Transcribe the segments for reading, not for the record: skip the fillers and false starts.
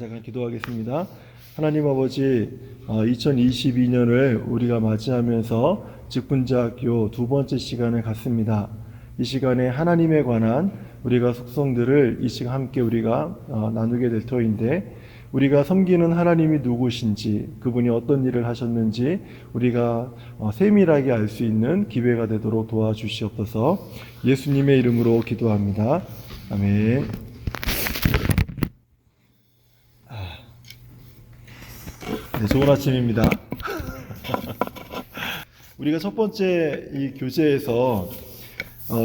잠깐 기도하겠습니다. 하나님 아버지, 2022년을 우리가 맞이하면서 직분자학교 두 번째 시간을 갖습니다. 이 시간에 하나님에 관한 우리가 속성들을 이 시간 함께 우리가 나누게 될 터인데, 우리가 섬기는 하나님이 누구신지, 그분이 어떤 일을 하셨는지 우리가 세밀하게 알 수 있는 기회가 되도록 도와주시옵소서. 예수님의 이름으로 기도합니다. 아멘. 네, 좋은 아침입니다. 우리가 첫 번째 이 교재에서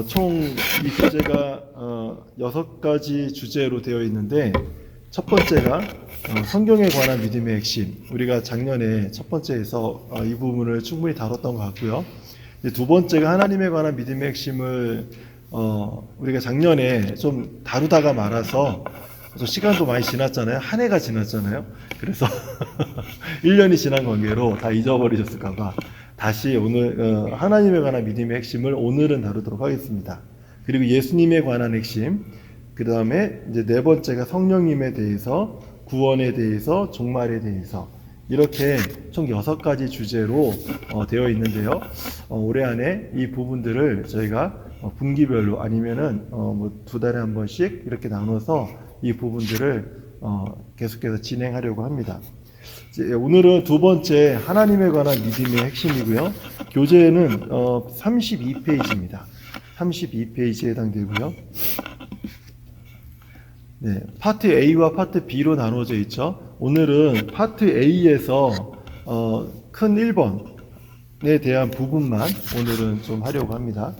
총 이 교재가 6가지 주제로 되어 있는데, 첫 번째가 성경에 관한 믿음의 핵심. 우리가 작년에 첫 번째에서 이 부분을 충분히 다뤘던 것 같고요. 두 번째가 하나님에 관한 믿음의 핵심을 우리가 작년에 좀 다루다가 말아서 시간도 많이 지났잖아요. 한 해가 지났잖아요. 그래서 1년이 지난 관계로 다 잊어버리셨을까봐 다시 오늘 하나님에 관한 믿음의 핵심을 오늘은 다루도록 하겠습니다. 그리고 예수님에 관한 핵심, 그 다음에 이제 네 번째가 성령님에 대해서, 구원에 대해서, 종말에 대해서, 이렇게 총 6가지 주제로 되어 있는데요. 올해 안에 이 부분들을 저희가 분기별로 아니면은 뭐 2달에 한 번씩 이렇게 나눠서 이 부분들을 계속해서 진행하려고 합니다. 오늘은 두 번째 하나님에 관한 믿음의 핵심이고요. 교재는 32페이지입니다. 32페이지에 해당되고요. 네, 파트 A와 파트 B로 나누어져 있죠. 오늘은 파트 A에서 큰 1번에 대한 부분만 오늘은 좀 하려고 합니다.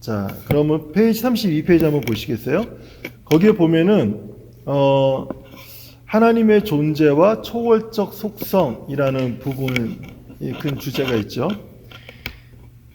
자, 그러면 페이지 32페이지 한번 보시겠어요? 거기에 보면은 하나님의 존재와 초월적 속성이라는 부분이 큰 주제가 있죠.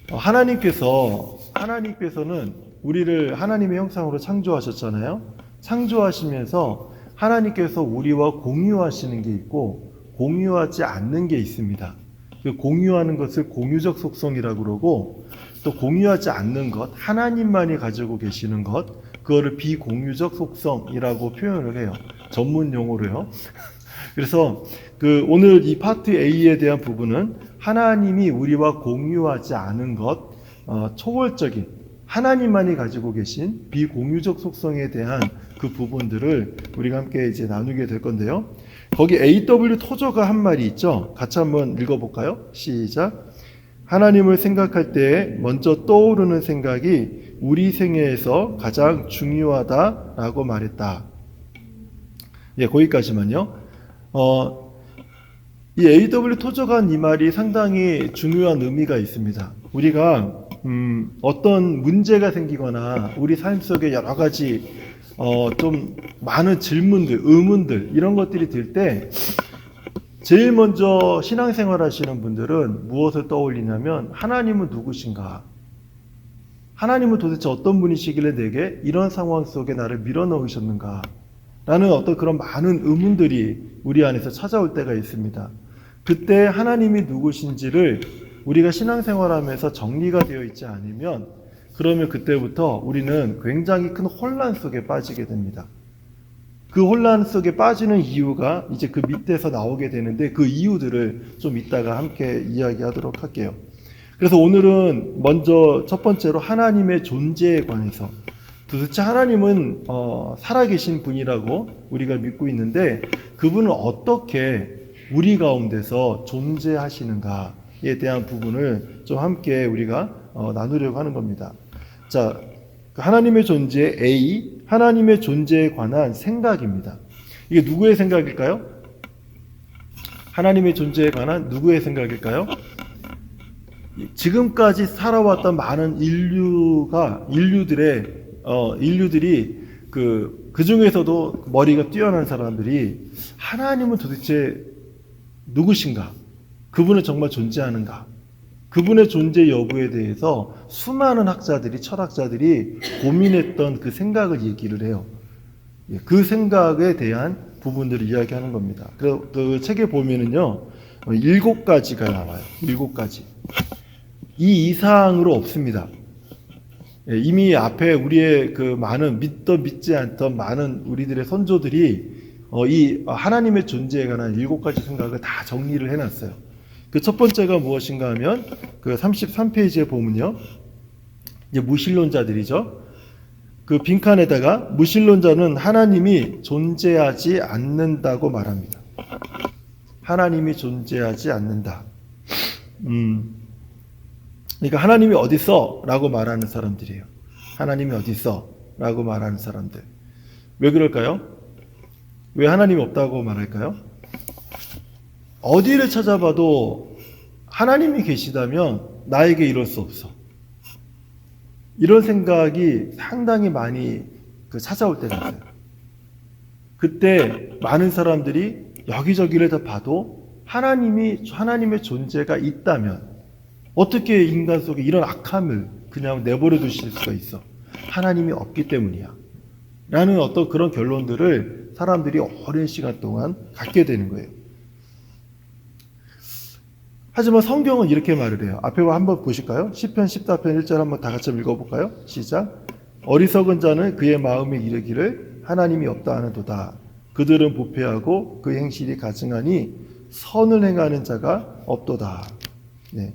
하나님께서는 우리를 하나님의 형상으로 창조하셨잖아요. 창조하시면서 하나님께서 우리와 공유하시는 게 있고 공유하지 않는 게 있습니다. 그 공유하는 것을 공유적 속성이라고 그러고, 또 공유하지 않는 것, 하나님만이 가지고 계시는 것, 그거를 비공유적 속성이라고 표현을 해요. 전문 용어로요. 그래서 오늘 이 파트 A에 대한 부분은 하나님이 우리와 공유하지 않은 것, 초월적인 하나님만이 가지고 계신 비공유적 속성에 대한 그 부분들을 우리가 함께 이제 나누게 될 건데요. 거기 A.W. 토저가 한 말이 있죠. 같이 한번 읽어볼까요? 시작. 하나님을 생각할 때 먼저 떠오르는 생각이 우리 생애에서 가장 중요하다라고 말했다. 예, 거기까지만요. 이 A.W. 토저가 한 이 말이 상당히 중요한 의미가 있습니다. 우리가 어떤 문제가 생기거나 우리 삶 속에 여러 가지 좀 많은 질문들, 의문들 이런 것들이 들 때 제일 먼저 신앙생활 하시는 분들은 무엇을 떠올리냐면, 하나님은 누구신가? 하나님은 도대체 어떤 분이시길래 내게 이런 상황 속에 나를 밀어넣으셨는가? 라는 어떤 그런 많은 의문들이 우리 안에서 찾아올 때가 있습니다. 그때 하나님이 누구신지를 우리가 신앙생활하면서 정리가 되어 있지 않으면, 그러면 그때부터 우리는 굉장히 큰 혼란 속에 빠지게 됩니다. 그 혼란 속에 빠지는 이유가 이제 그 밑에서 나오게 되는데, 그 이유들을 좀 이따가 함께 이야기하도록 할게요. 그래서 오늘은 먼저 첫 번째로 하나님의 존재에 관해서, 도대체 하나님은 살아계신 분이라고 우리가 믿고 있는데, 그분은 어떻게 우리 가운데서 존재하시는가에 대한 부분을 좀 함께 우리가 나누려고 하는 겁니다. 자, 하나님의 존재 A, 하나님의 존재에 관한 생각입니다. 이게 누구의 생각일까요? 하나님의 존재에 관한 누구의 생각일까요? 지금까지 살아왔던 많은 인류들이 그 중에서도 머리가 뛰어난 사람들이 하나님은 도대체 누구신가? 그분은 정말 존재하는가? 그분의 존재 여부에 대해서 수많은 학자들이, 철학자들이 고민했던 그 생각을 얘기를 해요. 그 생각에 대한 부분들을 이야기하는 겁니다. 그 책에 보면은요, 7가지가 나와요. 7가지. 이 이상으로 없습니다. 예, 이미 앞에 우리의 그 많은 믿던 믿지 않던 많은 우리들의 선조들이 이 하나님의 존재에 관한 7가지 생각을 다 정리를 해놨어요. 그 첫 번째가 무엇인가 하면 그 33페이지에 보면요. 이제 무신론자들이죠. 그 빈칸에다가 무신론자는 하나님이 존재하지 않는다고 말합니다. 하나님이 존재하지 않는다. 그러니까 하나님이 어디 있어? 라고 말하는 사람들이에요. 하나님이 어디 있어? 라고 말하는 사람들. 왜 그럴까요? 왜 하나님이 없다고 말할까요? 어디를 찾아봐도 하나님이 계시다면 나에게 이럴 수 없어. 이런 생각이 상당히 많이 찾아올 때가 있어요. 그때 많은 사람들이 여기저기를 다 봐도 하나님의 존재가 있다면 어떻게 인간 속에 이런 악함을 그냥 내버려 두실 수가 있어? 하나님이 없기 때문이야. 라는 어떤 그런 결론들을 사람들이 오랜 시간 동안 갖게 되는 거예요. 하지만 성경은 이렇게 말을 해요. 앞에 한번 보실까요? 시편 14편 1절 한번 다 같이 읽어볼까요? 시작. 어리석은 자는 그의 마음에 이르기를 하나님이 없다 하는도다. 그들은 부패하고 그 행실이 가증하니 선을 행하는 자가 없도다. 네.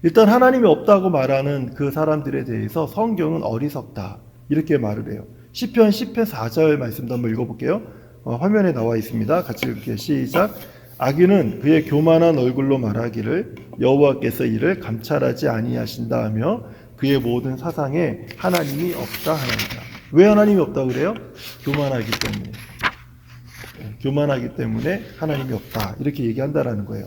일단 하나님이 없다고 말하는 그 사람들에 대해서 성경은 어리석다 이렇게 말을 해요. 시편 10편 4절 말씀도 한번 읽어볼게요. 화면에 나와 있습니다. 같이 읽을게요. 시작. 악인은 그의 교만한 얼굴로 말하기를 여호와께서 이를 감찰하지 아니하신다 하며 그의 모든 사상에 하나님이 없다 하나이다. 왜 하나님이 없다고 그래요? 교만하기 때문에. 교만하기 때문에 하나님이 없다 이렇게 얘기한다라는 거예요.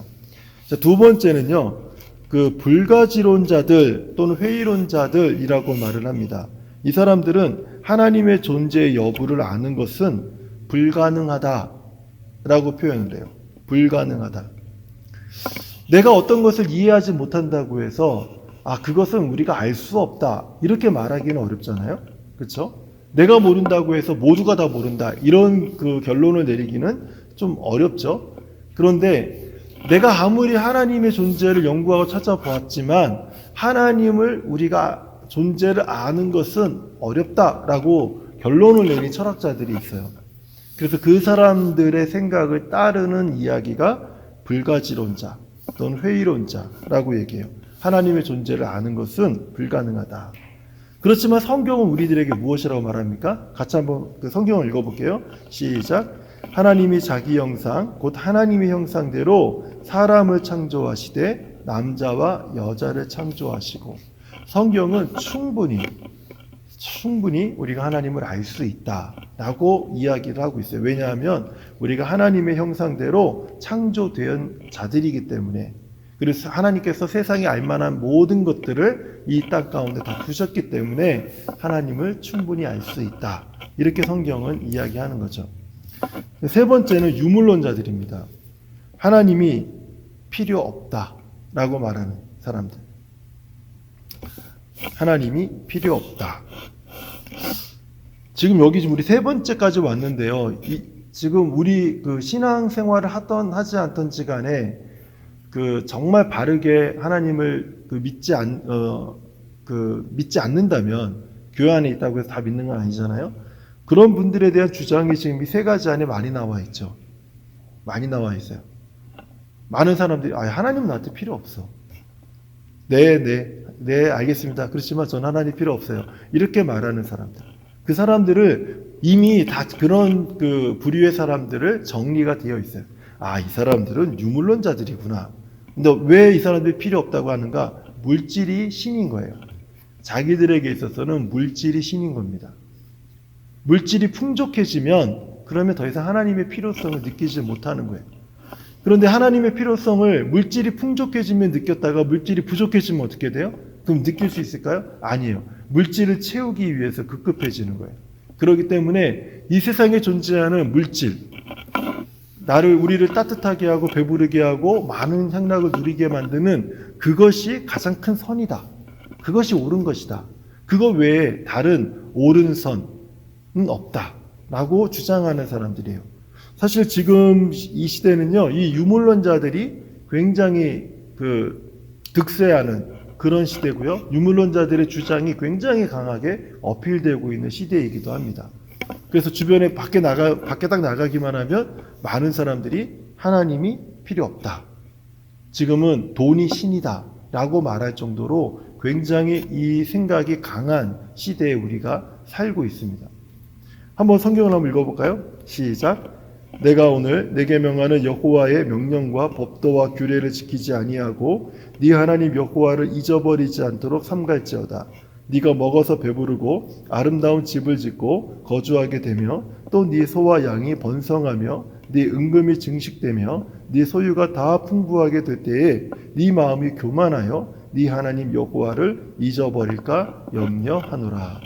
자, 두 번째는요. 그 불가지론자들 또는 회의론자들이라고 말을 합니다. 이 사람들은 하나님의 존재의 여부를 아는 것은 불가능하다라고 표현을 해요. 불가능하다. 내가 어떤 것을 이해하지 못한다고 해서 그것은 우리가 알 수 없다 이렇게 말하기는 어렵잖아요. 그렇죠? 내가 모른다고 해서 모두가 다 모른다 이런 그 결론을 내리기는 좀 어렵죠. 그런데 내가 아무리 하나님의 존재를 연구하고 찾아보았지만 하나님을 우리가 존재를 아는 것은 어렵다라고 결론을 내린 철학자들이 있어요. 그래서 그 사람들의 생각을 따르는 이야기가 불가지론자 또는 회의론자라고 얘기해요. 하나님의 존재를 아는 것은 불가능하다. 그렇지만 성경은 우리들에게 무엇이라고 말합니까? 같이 한번 그 성경을 읽어볼게요. 시작. 하나님이 자기 형상 곧 하나님의 형상대로 사람을 창조하시되 남자와 여자를 창조하시고 성경은 충분히 우리가 하나님을 알 수 있다라고 이야기를 하고 있어요. 왜냐하면 우리가 하나님의 형상대로 창조된 자들이기 때문에 그래서 하나님께서 세상에 알만한 모든 것들을 이 땅 가운데 다 두셨기 때문에 하나님을 충분히 알 수 있다. 이렇게 성경은 이야기하는 거죠. 세 번째는 유물론자들입니다. 하나님이 필요 없다라고 말하는 사람들. 하나님이 필요 없다. 지금 여기 우리 세 번째까지 왔는데요. 지금 우리 그 신앙생활을 하지 않던지 간에 그 정말 바르게 하나님을 믿지 않는다면 교회 안에 있다고 해서 다 믿는 건 아니잖아요. 그런 분들에 대한 주장이 지금 이 세 가지 안에 많이 나와 있죠. 많이 나와 있어요. 많은 사람들이 하나님은 나한테 필요 없어. 네, 알겠습니다. 그렇지만 전 하나님 필요 없어요. 이렇게 말하는 사람들. 그 사람들을 이미 다 그런 그 부류의 사람들을 정리가 되어 있어요. 이 사람들은 유물론자들이구나. 근데 왜 이 사람들이 필요 없다고 하는가? 물질이 신인 거예요. 자기들에게 있어서는 물질이 신인 겁니다. 물질이 풍족해지면 그러면 더 이상 하나님의 필요성을 느끼지 못하는 거예요. 그런데 하나님의 필요성을 물질이 풍족해지면 느꼈다가 물질이 부족해지면 어떻게 돼요? 그럼 느낄 수 있을까요? 아니에요. 물질을 채우기 위해서 급급해지는 거예요. 그렇기 때문에 이 세상에 존재하는 물질, 우리를 따뜻하게 하고 배부르게 하고 많은 향락을 누리게 만드는 그것이 가장 큰 선이다. 그것이 옳은 것이다. 그거 외에 다른 옳은 선은 없다. 라고 주장하는 사람들이에요. 사실 지금 이 시대는요, 이 유물론자들이 굉장히 득세하는 그런 시대고요. 유물론자들의 주장이 굉장히 강하게 어필되고 있는 시대이기도 합니다. 그래서 주변에 밖에 딱 나가기만 하면 많은 사람들이 하나님이 필요 없다. 지금은 돈이 신이다. 라고 말할 정도로 굉장히 이 생각이 강한 시대에 우리가 살고 있습니다. 한번 성경을 한번 읽어볼까요? 시작. 내가 오늘 내게 명하는 여호와의 명령과 법도와 규례를 지키지 아니하고 네 하나님 여호와를 잊어버리지 않도록 삼갈지어다. 네가 먹어서 배부르고 아름다운 집을 짓고 거주하게 되며 또 네 소와 양이 번성하며 네 은금이 증식되며 네 소유가 다 풍부하게 될 때에 네 마음이 교만하여 네 하나님 여호와를 잊어버릴까 염려하노라.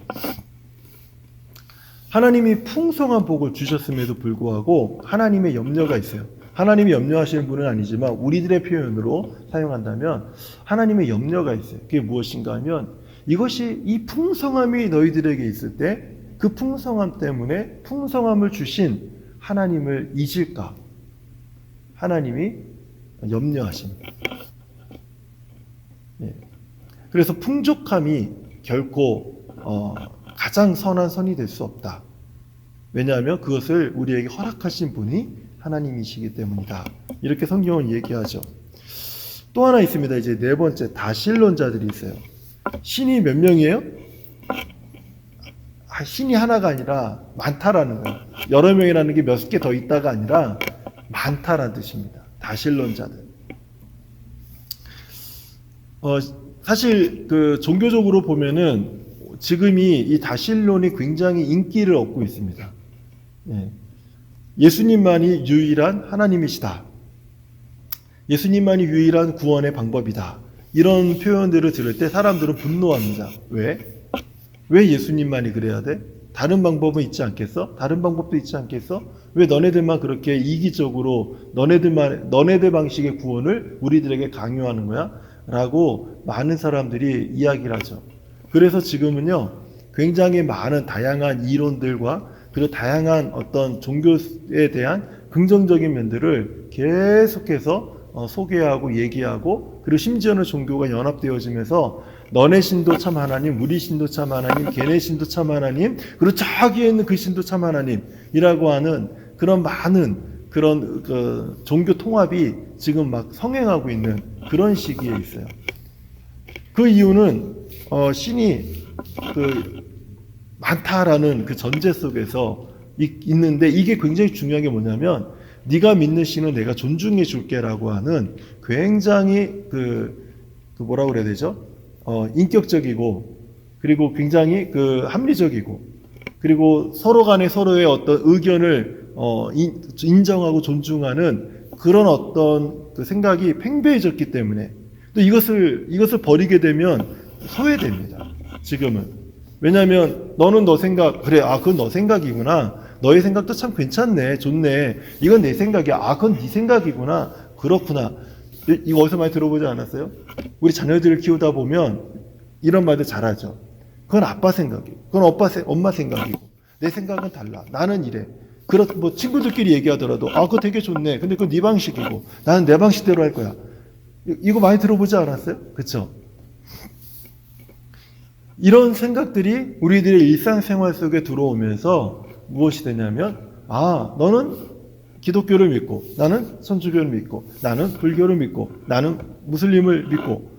하나님이 풍성한 복을 주셨음에도 불구하고 하나님의 염려가 있어요. 하나님이 염려하시는 분은 아니지만 우리들의 표현으로 사용한다면 하나님의 염려가 있어요. 그게 무엇인가 하면 이것이 이 풍성함이 너희들에게 있을 때 그 풍성함 때문에 풍성함을 주신 하나님을 잊을까? 하나님이 염려하십니다. 예. 그래서 풍족함이 결코 가장 선한 선이 될 수 없다. 왜냐하면 그것을 우리에게 허락하신 분이 하나님이시기 때문이다. 이렇게 성경은 얘기하죠. 또 하나 있습니다. 이제 네 번째, 다신론자들이 있어요. 신이 몇 명이에요? 신이 하나가 아니라 많다라는 거예요. 여러 명이라는 게 몇 개 더 있다가 아니라 많다라는 뜻입니다. 다신론자들. 사실 그 종교적으로 보면은 지금이 이 다신론이 굉장히 인기를 얻고 있습니다. 예수님만이 유일한 하나님이시다. 예수님만이 유일한 구원의 방법이다. 이런 표현들을 들을 때 사람들은 분노합니다. 왜 예수님만이 그래야 돼? 다른 방법은 있지 않겠어? 다른 방법도 있지 않겠어? 왜 너네들만 그렇게 이기적으로 너네들 방식의 구원을 우리들에게 강요하는 거야? 라고 많은 사람들이 이야기를 하죠. 그래서 지금은요, 굉장히 많은 다양한 이론들과 그리고 다양한 어떤 종교에 대한 긍정적인 면들을 계속해서 소개하고 얘기하고, 그리고 심지어는 종교가 연합되어지면서 너네 신도 참 하나님, 우리 신도 참 하나님, 걔네 신도 참 하나님, 그리고 저기에 있는 그 신도 참 하나님이라고 하는 그런 많은 그런 종교 통합이 지금 막 성행하고 있는 그런 시기에 있어요. 그 이유는 신이 많다라는 그 전제 속에서 있는데, 이게 굉장히 중요한 게 뭐냐면 네가 믿는 신은 내가 존중해 줄게라고 하는 굉장히 뭐라고 그래야 되죠? 인격적이고, 그리고 굉장히 합리적이고, 그리고 서로 간에 서로의 어떤 의견을 인정하고 존중하는 그런 어떤 그 생각이 팽배해졌기 때문에, 또 이것을 버리게 되면 소외됩니다. 지금은. 왜냐하면 너는 너 생각, 그래, 그건 너 생각이구나. 너의 생각도 참 괜찮네, 좋네. 이건 내 생각이야. 그건 네 생각이구나. 그렇구나. 이거 어디서 많이 들어보지 않았어요? 우리 자녀들을 키우다 보면 이런 말들 잘하죠. 그건 아빠 생각이고, 그건 엄마 생각이고, 내 생각은 달라. 나는 이래. 뭐 친구들끼리 얘기하더라도 그거 되게 좋네. 근데 그건 네 방식이고 나는 내 방식대로 할 거야. 이거 많이 들어보지 않았어요? 그렇죠? 이런 생각들이 우리들의 일상생활 속에 들어오면서 무엇이 되냐면, 너는 기독교를 믿고, 나는 천주교를 믿고, 나는 불교를 믿고, 나는 무슬림을 믿고,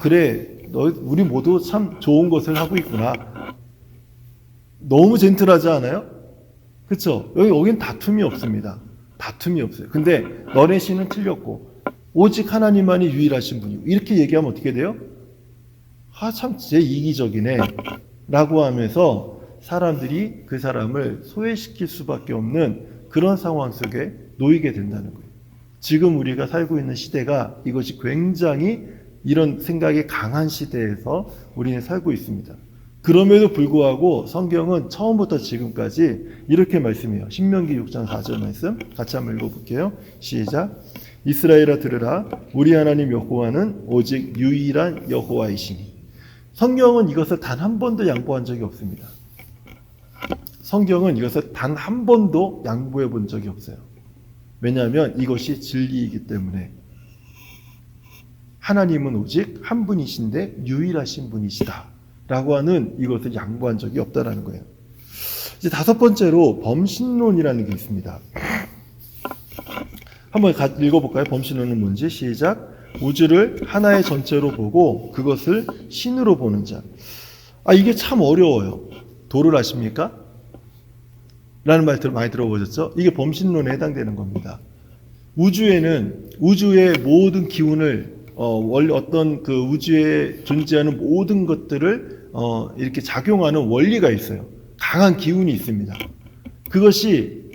그래, 우리 모두 참 좋은 것을 하고 있구나. 너무 젠틀하지 않아요? 그쵸? 여긴 다툼이 없습니다. 다툼이 없어요. 근데 너네 신은 틀렸고, 오직 하나님만이 유일하신 분이고, 이렇게 얘기하면 어떻게 돼요? 참 진짜 이기적이네 라고 하면서 사람들이 그 사람을 소외시킬 수밖에 없는 그런 상황 속에 놓이게 된다는 거예요. 지금 우리가 살고 있는 시대가 이것이 굉장히 이런 생각이 강한 시대에서 우리는 살고 있습니다. 그럼에도 불구하고 성경은 처음부터 지금까지 이렇게 말씀해요. 신명기 6장 4절 말씀 같이 한번 읽어볼게요. 시작. 이스라엘아 들으라. 우리 하나님 여호와는 오직 유일한 여호와이시니. 성경은 이것을 단 한 번도 양보한 적이 없습니다. 성경은 이것을 단 한 번도 양보해 본 적이 없어요. 왜냐하면 이것이 진리이기 때문에. 하나님은 오직 한 분이신데 유일하신 분이시다 라고 하는 이것을 양보한 적이 없다라는 거예요. 이제 다섯 번째로 범신론이라는 게 있습니다. 한번 읽어볼까요? 범신론은 뭔지. 시작. 우주를 하나의 전체로 보고 그것을 신으로 보는 자. 이게 참 어려워요. 도를 아십니까? 라는 말 많이 들어보셨죠? 이게 범신론에 해당되는 겁니다. 우주의 모든 기운을 어떤 그 우주에 존재하는 모든 것들을 이렇게 작용하는 원리가 있어요. 강한 기운이 있습니다. 그것이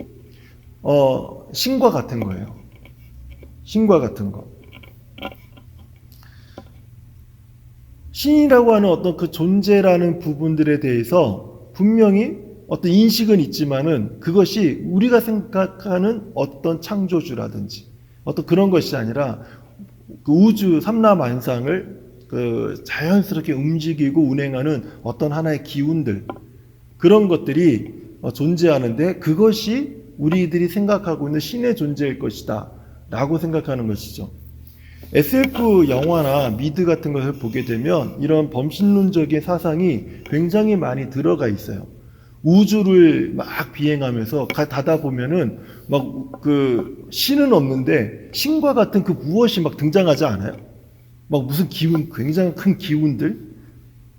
신과 같은 거예요. 신과 같은 거. 신이라고 하는 어떤 그 존재라는 부분들에 대해서 분명히 어떤 인식은 있지만은 그것이 우리가 생각하는 어떤 창조주라든지 어떤 그런 것이 아니라 그 우주 삼라만상을 그 자연스럽게 움직이고 운행하는 어떤 하나의 기운들, 그런 것들이 존재하는데 그것이 우리들이 생각하고 있는 신의 존재일 것이다 라고 생각하는 것이죠. SF 영화나 미드 같은 것을 보게 되면 이런 범신론적인 사상이 굉장히 많이 들어가 있어요. 우주를 막 비행하면서 가다 보면은 막 그 신은 없는데 신과 같은 그 무엇이 막 등장하지 않아요? 막 무슨 기운, 굉장히 큰 기운들,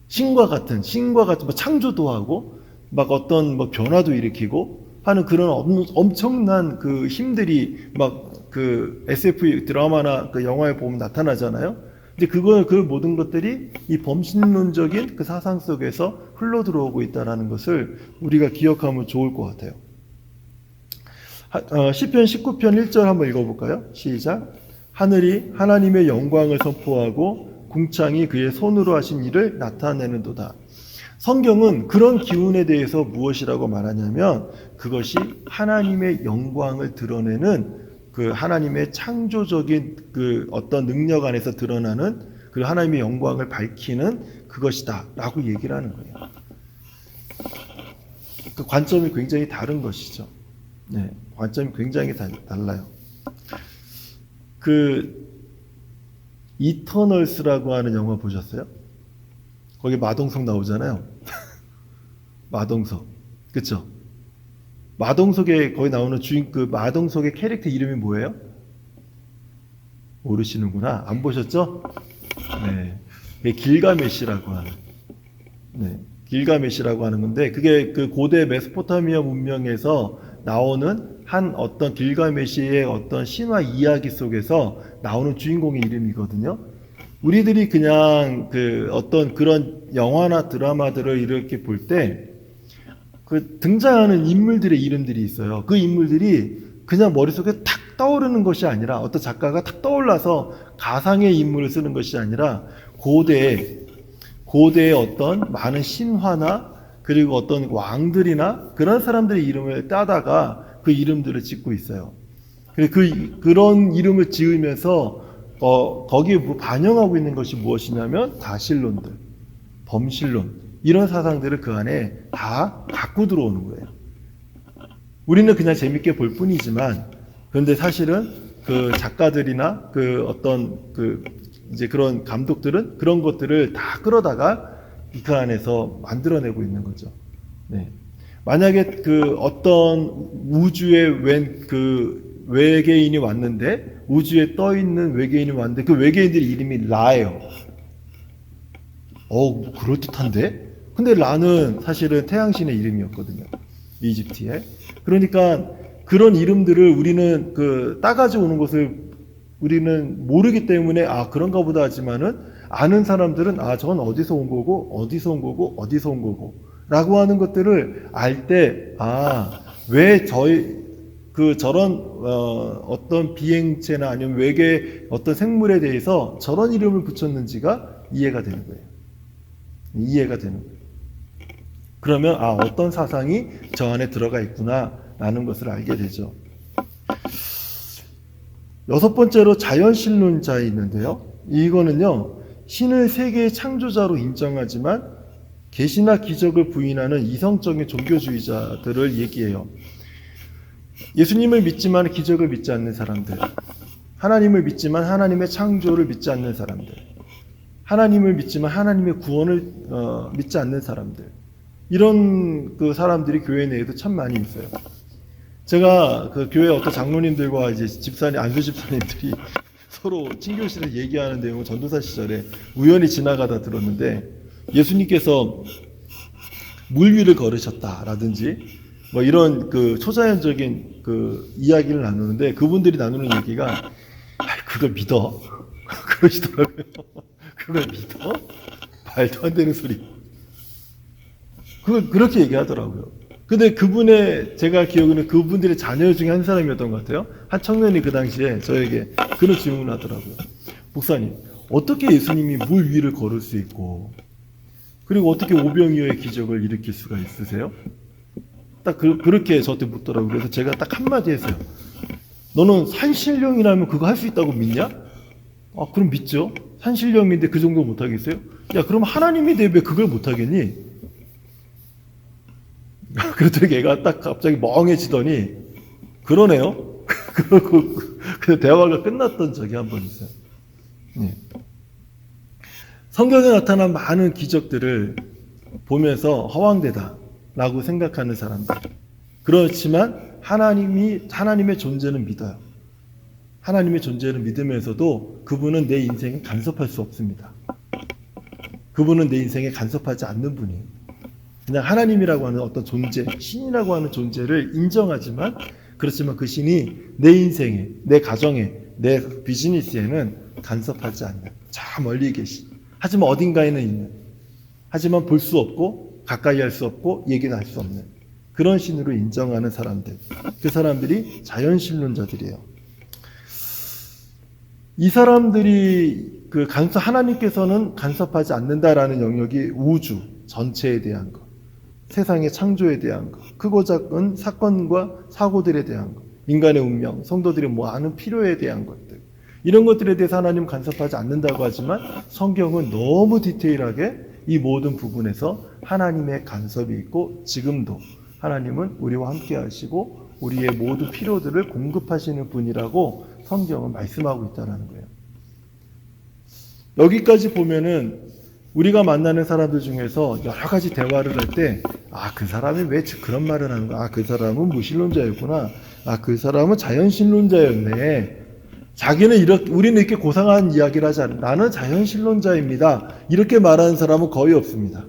신과 같은 막 창조도 하고 막 어떤 뭐 변화도 일으키고 하는 그런 엄청난 그 힘들이 막 그 SF 드라마나 그 영화에 보면 나타나잖아요. 근데 그 모든 것들이 이 범신론적인 그 사상 속에서 흘러 들어오고 있다는 것을 우리가 기억하면 좋을 것 같아요. 시편 19편 1절 한번 읽어볼까요? 시작. 하늘이 하나님의 영광을 선포하고 궁창이 그의 손으로 하신 일을 나타내는도다. 성경은 그런 기운에 대해서 무엇이라고 말하냐면 그것이 하나님의 영광을 드러내는 그 하나님의 창조적인 그 어떤 능력 안에서 드러나는 그 하나님의 영광을 밝히는 그것이다 라고 얘기를 하는 거예요. 그 관점이 굉장히 다른 것이죠. 네, 관점이 굉장히 달라요. 그 이터널스라고 하는 영화 보셨어요? 거기 마동석 나오잖아요. 마동석, 그렇죠? 마동석에 거기 나오는 그 마동석의 캐릭터 이름이 뭐예요? 모르시는구나. 안 보셨죠? 네, 길가메시라고 하는. 네, 길가메시라고 하는 건데 그게 그 고대 메소포타미아 문명에서 나오는 한 어떤 길가메시의 어떤 신화 이야기 속에서 나오는 주인공의 이름이거든요. 우리들이 그냥 그 어떤 그런 영화나 드라마들을 이렇게 볼 때 그 등장하는 인물들의 이름들이 있어요. 그 인물들이 그냥 머릿속에 탁 떠오르는 것이 아니라 어떤 작가가 탁 떠올라서 가상의 인물을 쓰는 것이 아니라 고대의 어떤 많은 신화나 그리고 어떤 왕들이나 그런 사람들의 이름을 따다가 그 이름들을 짓고 있어요. 그런 이름을 지으면서 거기에 반영하고 있는 것이 무엇이냐면 가실론들, 범실론 이런 사상들을 그 안에 다 갖고 들어오는 거예요. 우리는 그냥 재밌게 볼 뿐이지만 그런데 사실은 그 작가들이나 그 어떤 그 이제 그런 감독들은 그런 것들을 다 끌어다가 그 안에서 만들어내고 있는 거죠. 네. 만약에 그 어떤 우주에 그 외계인이 왔는데 우주에 떠 있는 외계인이 왔는데 그 외계인들의 이름이 라예요. 그럴듯한데? 근데 라는 사실은 태양신의 이름이었거든요. 이집트에. 그러니까 그런 이름들을 우리는 그 따가지 오는 것을 우리는 모르기 때문에 그런가 보다 하지만은 아는 사람들은 저건 어디서 온 거고 어디서 온 거고 어디서 온 거고 라고 하는 것들을 알 때 왜 저런 어떤 비행체나 아니면 외계 어떤 생물에 대해서 저런 이름을 붙였는지가 이해가 되는 거예요. 이해가 되는 거예요. 그러면 어떤 사상이 저 안에 들어가 있구나 라는 것을 알게 되죠. 여섯 번째로 자연신론자에 있는데요. 이거는요, 신을 세계의 창조자로 인정하지만 계시나 기적을 부인하는 이성적인 종교주의자들을 얘기해요. 예수님을 믿지만 기적을 믿지 않는 사람들, 하나님을 믿지만 하나님의 창조를 믿지 않는 사람들, 하나님을 믿지만 하나님의 구원을 믿지 않는 사람들, 이런 그 사람들이 교회 내에도 참 많이 있어요. 제가 그 교회 어떤 장로님들과 이제 집사님, 안수 집사님들이 서로 친교실에서 얘기하는 내용을 전도사 시절에 우연히 지나가다 들었는데, 예수님께서 물 위를 걸으셨다라든지 뭐 이런 그 초자연적인 그 이야기를 나누는데, 그분들이 나누는 얘기가 그걸 믿어? 그러시더라고요. 그걸 믿어? 말도 안 되는 소리. 그걸 그렇게 얘기하더라고요. 근데 제가 기억에는 그분들의 자녀 중에 한 사람이었던 것 같아요. 한 청년이 그 당시에 저에게 그런 질문을 하더라고요. 목사님, 어떻게 예수님이 물 위를 걸을 수 있고, 그리고 어떻게 오병이어의 기적을 일으킬 수가 있으세요? 딱 그렇게 저한테 묻더라고요. 그래서 제가 딱 한마디 했어요. 너는 산신령이라면 그거 할 수 있다고 믿냐? 아, 그럼 믿죠. 산신령인데 그 정도 못하겠어요? 야, 그럼 하나님인데 왜 그걸 못하겠니? 그랬더니 걔가 딱 갑자기 멍해지더니 그러네요. 그러고 그 대화가 끝났던 적이 한 번 있어요. 네. 성경에 나타난 많은 기적들을 보면서 허황되다라고 생각하는 사람들. 그렇지만 하나님의 존재는 믿어요. 하나님의 존재를 믿으면서도 그분은 내 인생에 간섭할 수 없습니다. 그분은 내 인생에 간섭하지 않는 분이에요. 그냥 하나님이라고 하는 어떤 존재, 신이라고 하는 존재를 인정하지만, 그렇지만 그 신이 내 인생에, 내 가정에, 내 비즈니스에는 간섭하지 않는, 저 멀리 계신, 하지만 어딘가에는 있는, 하지만 볼 수 없고 가까이 할 수 없고 얘기도 할 수 없는 그런 신으로 인정하는 사람들, 그 사람들이 자연신론자들이에요. 이 사람들이 하나님께서는 간섭하지 않는다라는 영역이 우주 전체에 대한 것, 세상의 창조에 대한 것, 크고 작은 사건과 사고들에 대한 것, 인간의 운명, 성도들이 뭐 아는 필요에 대한 것들, 이런 것들에 대해서 하나님 간섭하지 않는다고 하지만, 성경은 너무 디테일하게 이 모든 부분에서 하나님의 간섭이 있고, 지금도 하나님은 우리와 함께 하시고 우리의 모든 필요들을 공급하시는 분이라고 성경은 말씀하고 있다는 거예요. 여기까지 보면은 우리가 만나는 사람들 중에서 여러 가지 대화를 할 때, 그 사람이 왜 그런 말을 하는 거야? 그 사람은 무신론자였구나. 그 사람은 자연신론자였네. 우리는 이렇게 고상한 이야기를 하지 않아요. 나는 자연신론자입니다. 이렇게 말하는 사람은 거의 없습니다.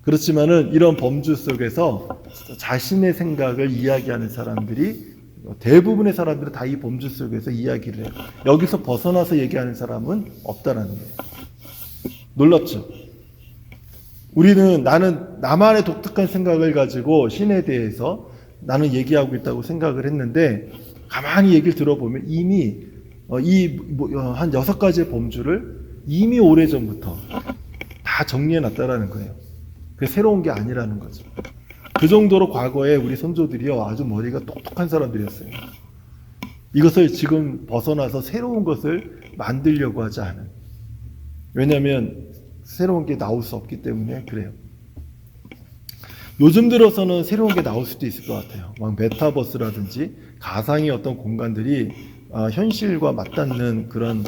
그렇지만은 이런 범주 속에서 자신의 생각을 이야기하는 사람들이, 대부분의 사람들은 다 이 범주 속에서 이야기를 해요. 여기서 벗어나서 얘기하는 사람은 없다라는 거예요. 놀랍죠? 나는 나만의 독특한 생각을 가지고 신에 대해서 나는 얘기하고 있다고 생각을 했는데, 가만히 얘기를 들어보면 이미 한 6가지의 범주를 이미 오래전부터 다 정리해 놨다라는 거예요. 그게 새로운 게 아니라는 거죠. 그 정도로 과거에 우리 선조들이요, 아주 머리가 똑똑한 사람들이었어요. 이것을 지금 벗어나서 새로운 것을 만들려고 하지 않은. 왜냐하면 새로운 게 나올 수 없기 때문에 그래요. 요즘 들어서는 새로운 게 나올 수도 있을 것 같아요. 막 메타버스라든지 가상의 어떤 공간들이 현실과 맞닿는 그런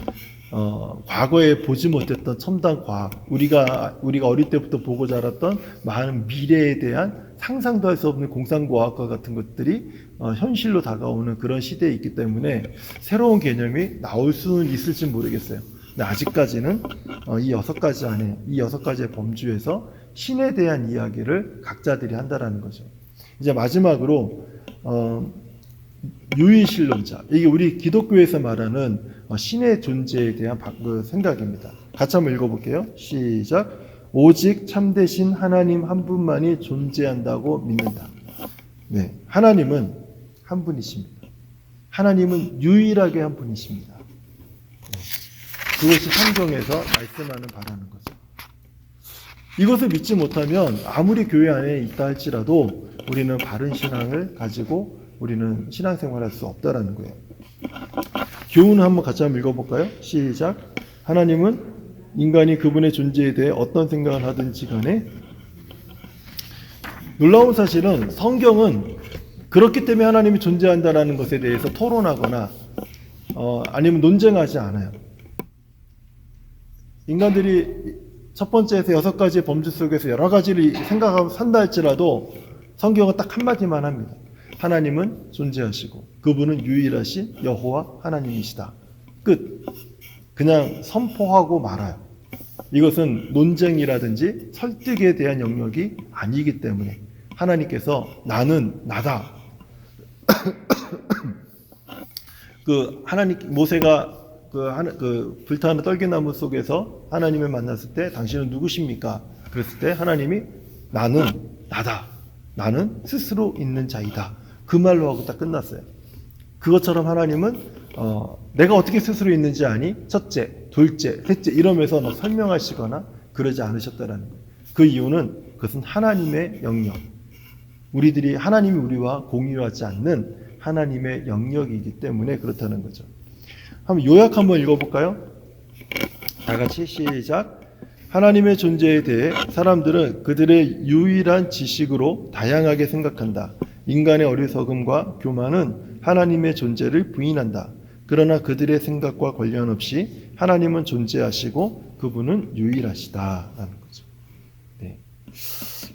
과거에 보지 못했던 첨단 과학, 우리가 어릴 때부터 보고 자랐던 많은 미래에 대한 상상도 할 수 없는 공상과학과 같은 것들이 현실로 다가오는 그런 시대에 있기 때문에 새로운 개념이 나올 수는 있을지 모르겠어요. 근데 아직까지는 이 6가지 안에, 이 6가지의 범주에서 신에 대한 이야기를 각자들이 한다라는 거죠. 이제 마지막으로 유일신론자, 이게 우리 기독교에서 말하는 신의 존재에 대한 생각입니다. 같이 한번 읽어볼게요. 시작. 오직 참되신 하나님 한 분만이 존재한다고 믿는다. 네, 하나님은 한 분이십니다. 하나님은 유일하게 한 분이십니다. 네, 그것이 성경에서 말씀하는 바라는 거죠. 이것을 믿지 못하면 아무리 교회 안에 있다 할지라도 우리는 바른 신앙을 가지고 우리는 신앙생활할 수 없다라는 거예요. 교훈을 한번 같이 한번 읽어볼까요? 시작. 하나님은 인간이 그분의 존재에 대해 어떤 생각을 하든지 간에, 놀라운 사실은 성경은 그렇기 때문에 하나님이 존재한다라는 것에 대해서 토론하거나 아니면 논쟁하지 않아요. 인간들이 첫 번째에서 6가지의 범주 속에서 여러 가지를 생각하고 산다 할지라도 성경은 딱 한마디만 합니다. 하나님은 존재하시고 그분은 유일하신 여호와 하나님이시다. 끝. 그냥 선포하고 말아요. 이것은 논쟁이라든지 설득에 대한 영역이 아니기 때문에 하나님께서 나는 나다. 모세가 불타는 떨기나무 속에서 하나님을 만났을 때 당신은 누구십니까? 그랬을 때 하나님이 나는 나다. 나는 스스로 있는 자이다. 그 말로 하고 딱 끝났어요. 그것처럼 하나님은 내가 어떻게 스스로 있는지 아니? 첫째, 둘째, 셋째 이러면서 막 설명하시거나 그러지 않으셨다라는 거예요. 그 이유는 그것은 하나님의 영역. 하나님이 우리와 공유하지 않는 하나님의 영역이기 때문에 그렇다는 거죠. 한번 요약 한번 읽어볼까요? 다 같이 시작. 하나님의 존재에 대해 사람들은 그들의 유일한 지식으로 다양하게 생각한다. 인간의 어리석음과 교만은 하나님의 존재를 부인한다. 그러나 그들의 생각과 관련 없이 하나님은 존재하시고 그분은 유일하시다라는 거죠. 네.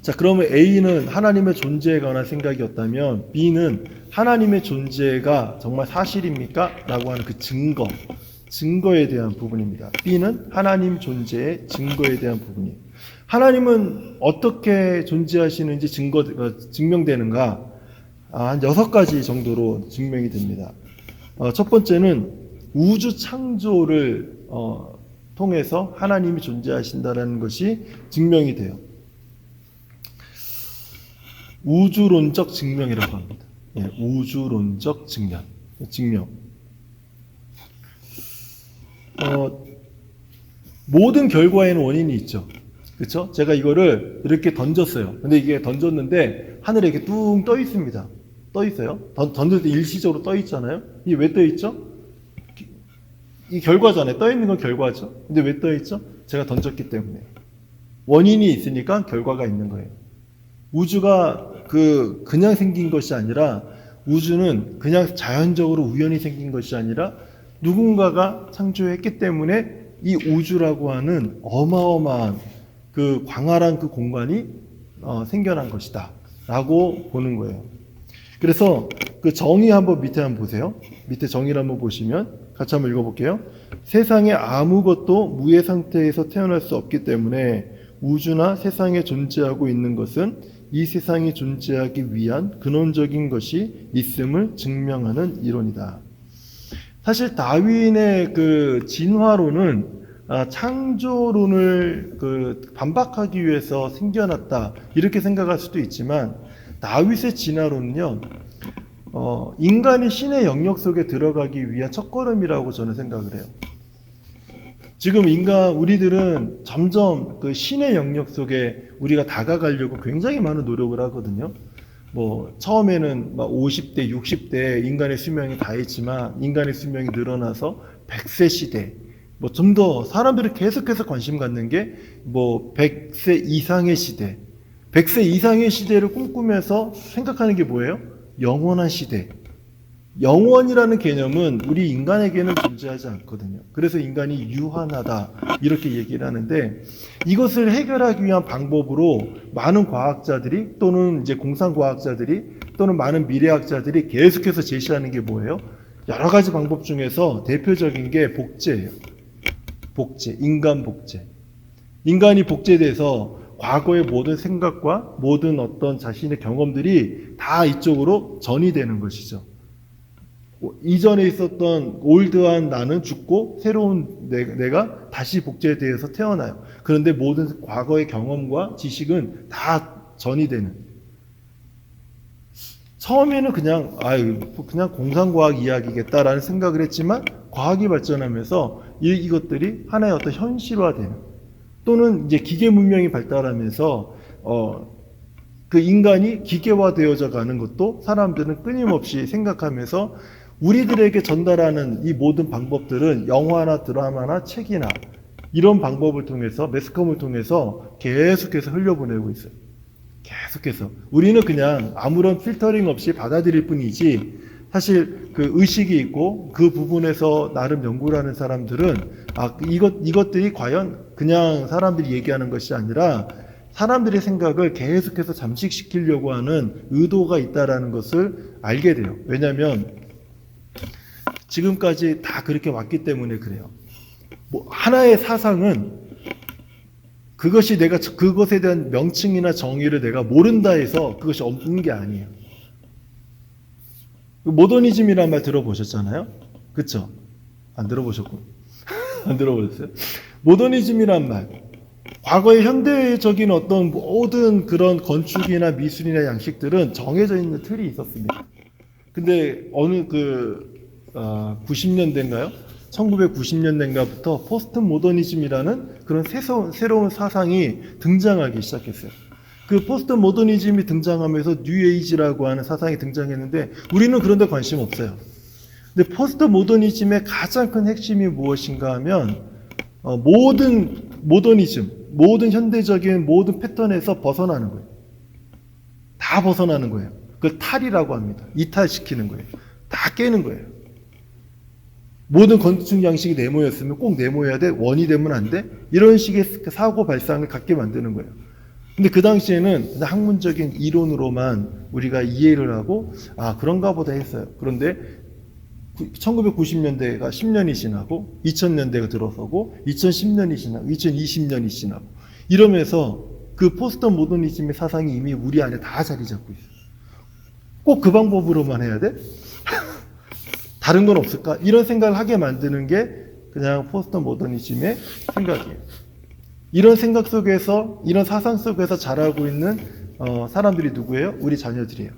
자, 그러면 A는 하나님의 존재에 관한 생각이었다면 B는 하나님의 존재가 정말 사실입니까? 라고 하는 그 증거에 대한 부분입니다. B는 하나님 존재의 증거에 대한 부분이에요. 하나님은 어떻게 존재하시는지 증명되는가? 한 6가지 정도로 증명이 됩니다. 첫 번째는 우주 창조를 통해서 하나님이 존재하신다는 것이 증명이 돼요. 우주론적 증명이라고 합니다. 예, 우주론적 증명. 모든 결과에는 원인이 있죠. 그렇죠? 제가 이거를 이렇게 던졌어요. 근데 이게 던졌는데 하늘에 이렇게 뚱 떠 있습니다. 떠 있어요. 던질 때 일시적으로 떠 있잖아요. 이게 왜 떠 있죠? 이 결과잖아요. 떠 있는 건 결과죠. 근데 왜 떠 있죠? 제가 던졌기 때문에. 원인이 있으니까 결과가 있는 거예요. 우주가 그냥 생긴 것이 아니라 우주는 그냥 자연적으로 우연히 생긴 것이 아니라 누군가가 창조했기 때문에 이 우주라고 하는 어마어마한 그 광활한 그 공간이 생겨난 것이다 라고 보는 거예요. 그래서 그 정의 한번 밑에 한번 보세요. 밑에 정의를 한번 보시면 같이 한번 읽어볼게요. 세상에 아무것도 무의 상태에서 태어날 수 없기 때문에 우주나 세상에 존재하고 있는 것은 이 세상이 존재하기 위한 근원적인 것이 있음을 증명하는 이론이다. 사실 다윈의 그 진화론은 창조론을 반박하기 위해서 생겨났다 이렇게 생각할 수도 있지만 다윗의 진화론은요 인간이 신의 영역 속에 들어가기 위한 첫걸음이라고 저는 생각을 해요. 지금 우리들은 점점 그 신의 영역 속에 우리가 다가가려고 굉장히 많은 노력을 하거든요. 처음에는 막 50대, 60대 인간의 수명이 다했지만 인간의 수명이 늘어나서 100세 시대, 좀 더 사람들이 계속해서 관심 갖는 게 100세 이상의 시대, 100세 이상의 시대를 꿈꾸면서 생각하는 게 뭐예요? 영원한 시대. 영원이라는 개념은 우리 인간에게는 존재하지 않거든요. 그래서 인간이 유한하다 이렇게 얘기를 하는데 이것을 해결하기 위한 방법으로 많은 과학자들이 또는 이제 공상과학자들이 또는 많은 미래학자들이 계속해서 제시하는 게 뭐예요? 여러 가지 방법 중에서 대표적인 게 복제예요. 인간 복제. 인간이 복제돼서 과거의 모든 생각과 모든 어떤 자신의 경험들이 다 이쪽으로 전이 되는 것이죠. 이전에 있었던 올드한 나는 죽고 새로운 내가 다시 복제되어서 태어나요. 그런데 모든 과거의 경험과 지식은 다 전이 되는. 처음에는 그냥 공상과학 이야기겠다라는 생각을 했지만 과학이 발전하면서 이것들이 하나의 어떤 현실화되는 또는 이제 기계 문명이 발달하면서 그 인간이 기계화되어져 가는 것도 사람들은 끊임없이 생각하면서 우리들에게 전달하는 이 모든 방법들은 영화나 드라마나 책이나 이런 방법을 통해서 매스컴을 통해서 계속해서 흘려보내고 있어요. 계속해서 우리는 그냥 아무런 필터링 없이 받아들일 뿐이지 사실 그 의식이 있고 그 부분에서 나름 연구를 하는 사람들은 이것들이 과연 그냥 사람들이 얘기하는 것이 아니라 사람들의 생각을 계속해서 잠식시키려고 하는 의도가 있다라는 것을 알게 돼요. 왜냐하면 지금까지 다 그렇게 왔기 때문에 그래요. 뭐 하나의 사상은 그것이 내가 그것에 대한 명칭이나 정의를 내가 모른다 해서 그것이 없는 게 아니에요. 모더니즘이란 말 들어보셨잖아요? 그쵸? 안 들어보셨고. 안 들어보셨어요? 모더니즘이란 말. 과거의 현대적인 어떤 모든 그런 건축이나 미술이나 양식들은 정해져 있는 틀이 있었습니다. 근데 어느 90년대인가요? 1990년대인가부터 포스트 모더니즘이라는 그런 새로운 사상이 등장하기 시작했어요. 그 포스트 모더니즘이 등장하면서 뉴에이지라고 하는 사상이 등장했는데 우리는 그런 데 관심 없어요. 근데 포스트 모더니즘의 가장 큰 핵심이 무엇인가 하면 모든 모더니즘, 모든 현대적인 모든 패턴에서 벗어나는 거예요. 다 벗어나는 거예요. 그걸 탈이라고 합니다. 이탈시키는 거예요. 다 깨는 거예요. 모든 건축 양식이 네모였으면 꼭 네모여야 돼? 원이 되면 안 돼? 이런 식의 사고 발상을 갖게 만드는 거예요. 근데 그 당시에는 학문적인 이론으로만 우리가 이해를 하고 그런가 보다 했어요. 그런데 1990년대가 10년이 지나고 2000년대가 들어서고 2010년이 지나고 2020년이 지나고 이러면서 그 포스트 모더니즘의 사상이 이미 우리 안에 다 자리 잡고 있어요. 꼭 그 방법으로만 해야 돼? 다른 건 없을까? 이런 생각을 하게 만드는 게 그냥 포스트 모더니즘의 생각이에요. 이런 생각 속에서, 이런 사상 속에서 자라고 있는 사람들이 누구예요? 우리 자녀들이에요.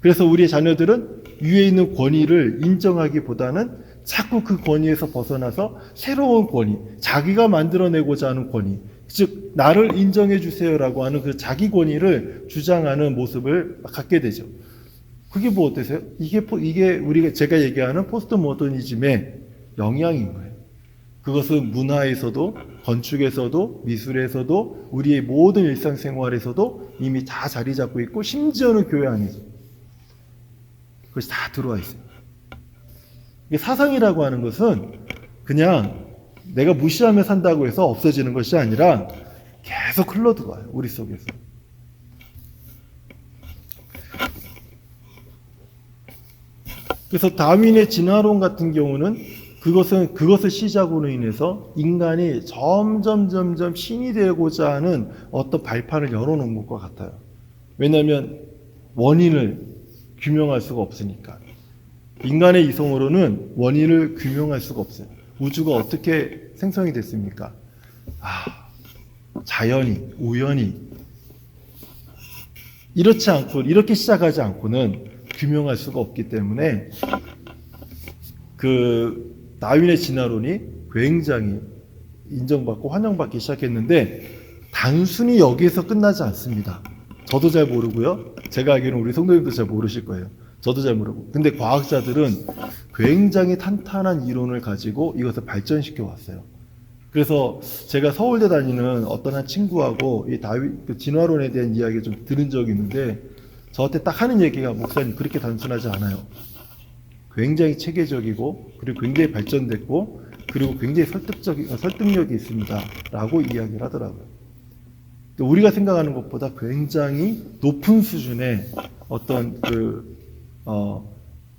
그래서 우리 자녀들은 위에 있는 권위를 인정하기보다는 자꾸 그 권위에서 벗어나서 새로운 권위, 자기가 만들어내고자 하는 권위, 즉 나를 인정해 주세요라고 하는 그 자기 권위를 주장하는 모습을 갖게 되죠. 그게 뭐 어때서요? 이게 우리가 제가 얘기하는 포스트 모더니즘의 영향인 거예요. 그것은 문화에서도 건축에서도 미술에서도 우리의 모든 일상생활에서도 이미 다 자리 잡고 있고 심지어는 교회 안에서 그것이 다 들어와 있어요. 이게 사상이라고 하는 것은 그냥 내가 무시하며 산다고 해서 없어지는 것이 아니라 계속 흘러들어와요. 우리 속에서. 그래서 다윈의 진화론 같은 경우는 그것을 시작으로 인해서 인간이 점점 신이 되고자 하는 어떤 발판을 열어놓은 것과 같아요. 왜냐하면 원인을 규명할 수가 없으니까. 인간의 이성으로는 원인을 규명할 수가 없어요. 우주가 어떻게 생성이 됐습니까? 자연이, 우연이. 이렇지 않고, 이렇게 시작하지 않고는 규명할 수가 없기 때문에 다윈의 진화론이 굉장히 인정받고 환영받기 시작했는데 단순히 여기에서 끝나지 않습니다. 저도 잘 모르고요. 제가 알기로는 우리 성도님도 잘 모르실 거예요. 저도 잘 모르고. 근데 과학자들은 굉장히 탄탄한 이론을 가지고 이것을 발전시켜 왔어요. 그래서 제가 서울대 다니는 어떤 한 친구하고 이 진화론에 대한 이야기를 좀 들은 적이 있는데 저한테 딱 하는 얘기가 목사님 그렇게 단순하지 않아요. 굉장히 체계적이고 그리고 굉장히 발전됐고 그리고 굉장히 설득력이 있습니다. 라고 이야기를 하더라고요. 우리가 생각하는 것보다 굉장히 높은 수준의 어떤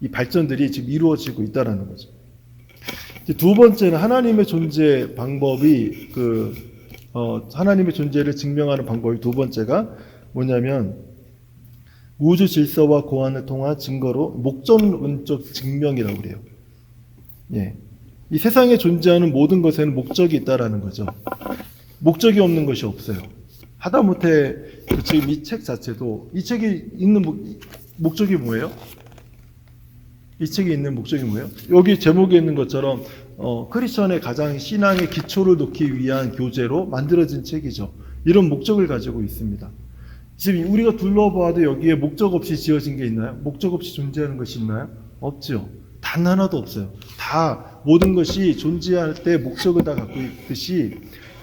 이 발전들이 지금 이루어지고 있다는 거죠. 두 번째는 하나님의 존재 방법이 하나님의 존재를 증명하는 방법이 두 번째가 뭐냐면 우주 질서와 고안을 통한 증거로 목적론적 증명이라고 그래요. 예. 이 세상에 존재하는 모든 것에는 목적이 있다라는 거죠. 목적이 없는 것이 없어요. 하다못해 지금 이 책 자체도 이 책이 있는 목적이 뭐예요? 이 책이 있는 목적이 뭐예요? 여기 제목에 있는 것처럼 크리스천의 가장 신앙의 기초를 놓기 위한 교재로 만들어진 책이죠. 이런 목적을 가지고 있습니다. 지금 우리가 둘러봐도 여기에 목적 없이 지어진 게 있나요? 목적 없이 존재하는 것이 있나요? 없죠. 단 하나도 없어요. 다 모든 것이 존재할 때 목적을 다 갖고 있듯이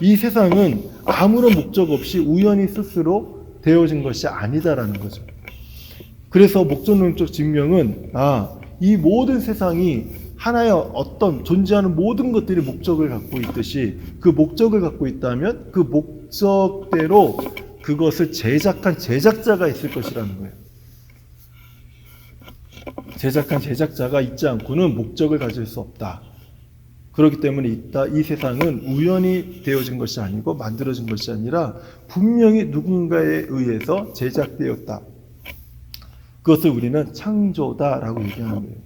이 세상은 아무런 목적 없이 우연히 스스로 되어진 것이 아니다라는 거죠. 그래서 목적론적 증명은 이 모든 세상이 하나의 어떤 존재하는 모든 것들이 목적을 갖고 있듯이 그 목적을 갖고 있다면 그 목적대로 그것을 제작한 제작자가 있을 것이라는 거예요. 제작한 제작자가 있지 않고는 목적을 가질 수 없다. 그렇기 때문에 이 세상은 우연히 되어진 것이 아니고 만들어진 것이 아니라 분명히 누군가에 의해서 제작되었다. 그것을 우리는 창조다라고 얘기하는 거예요.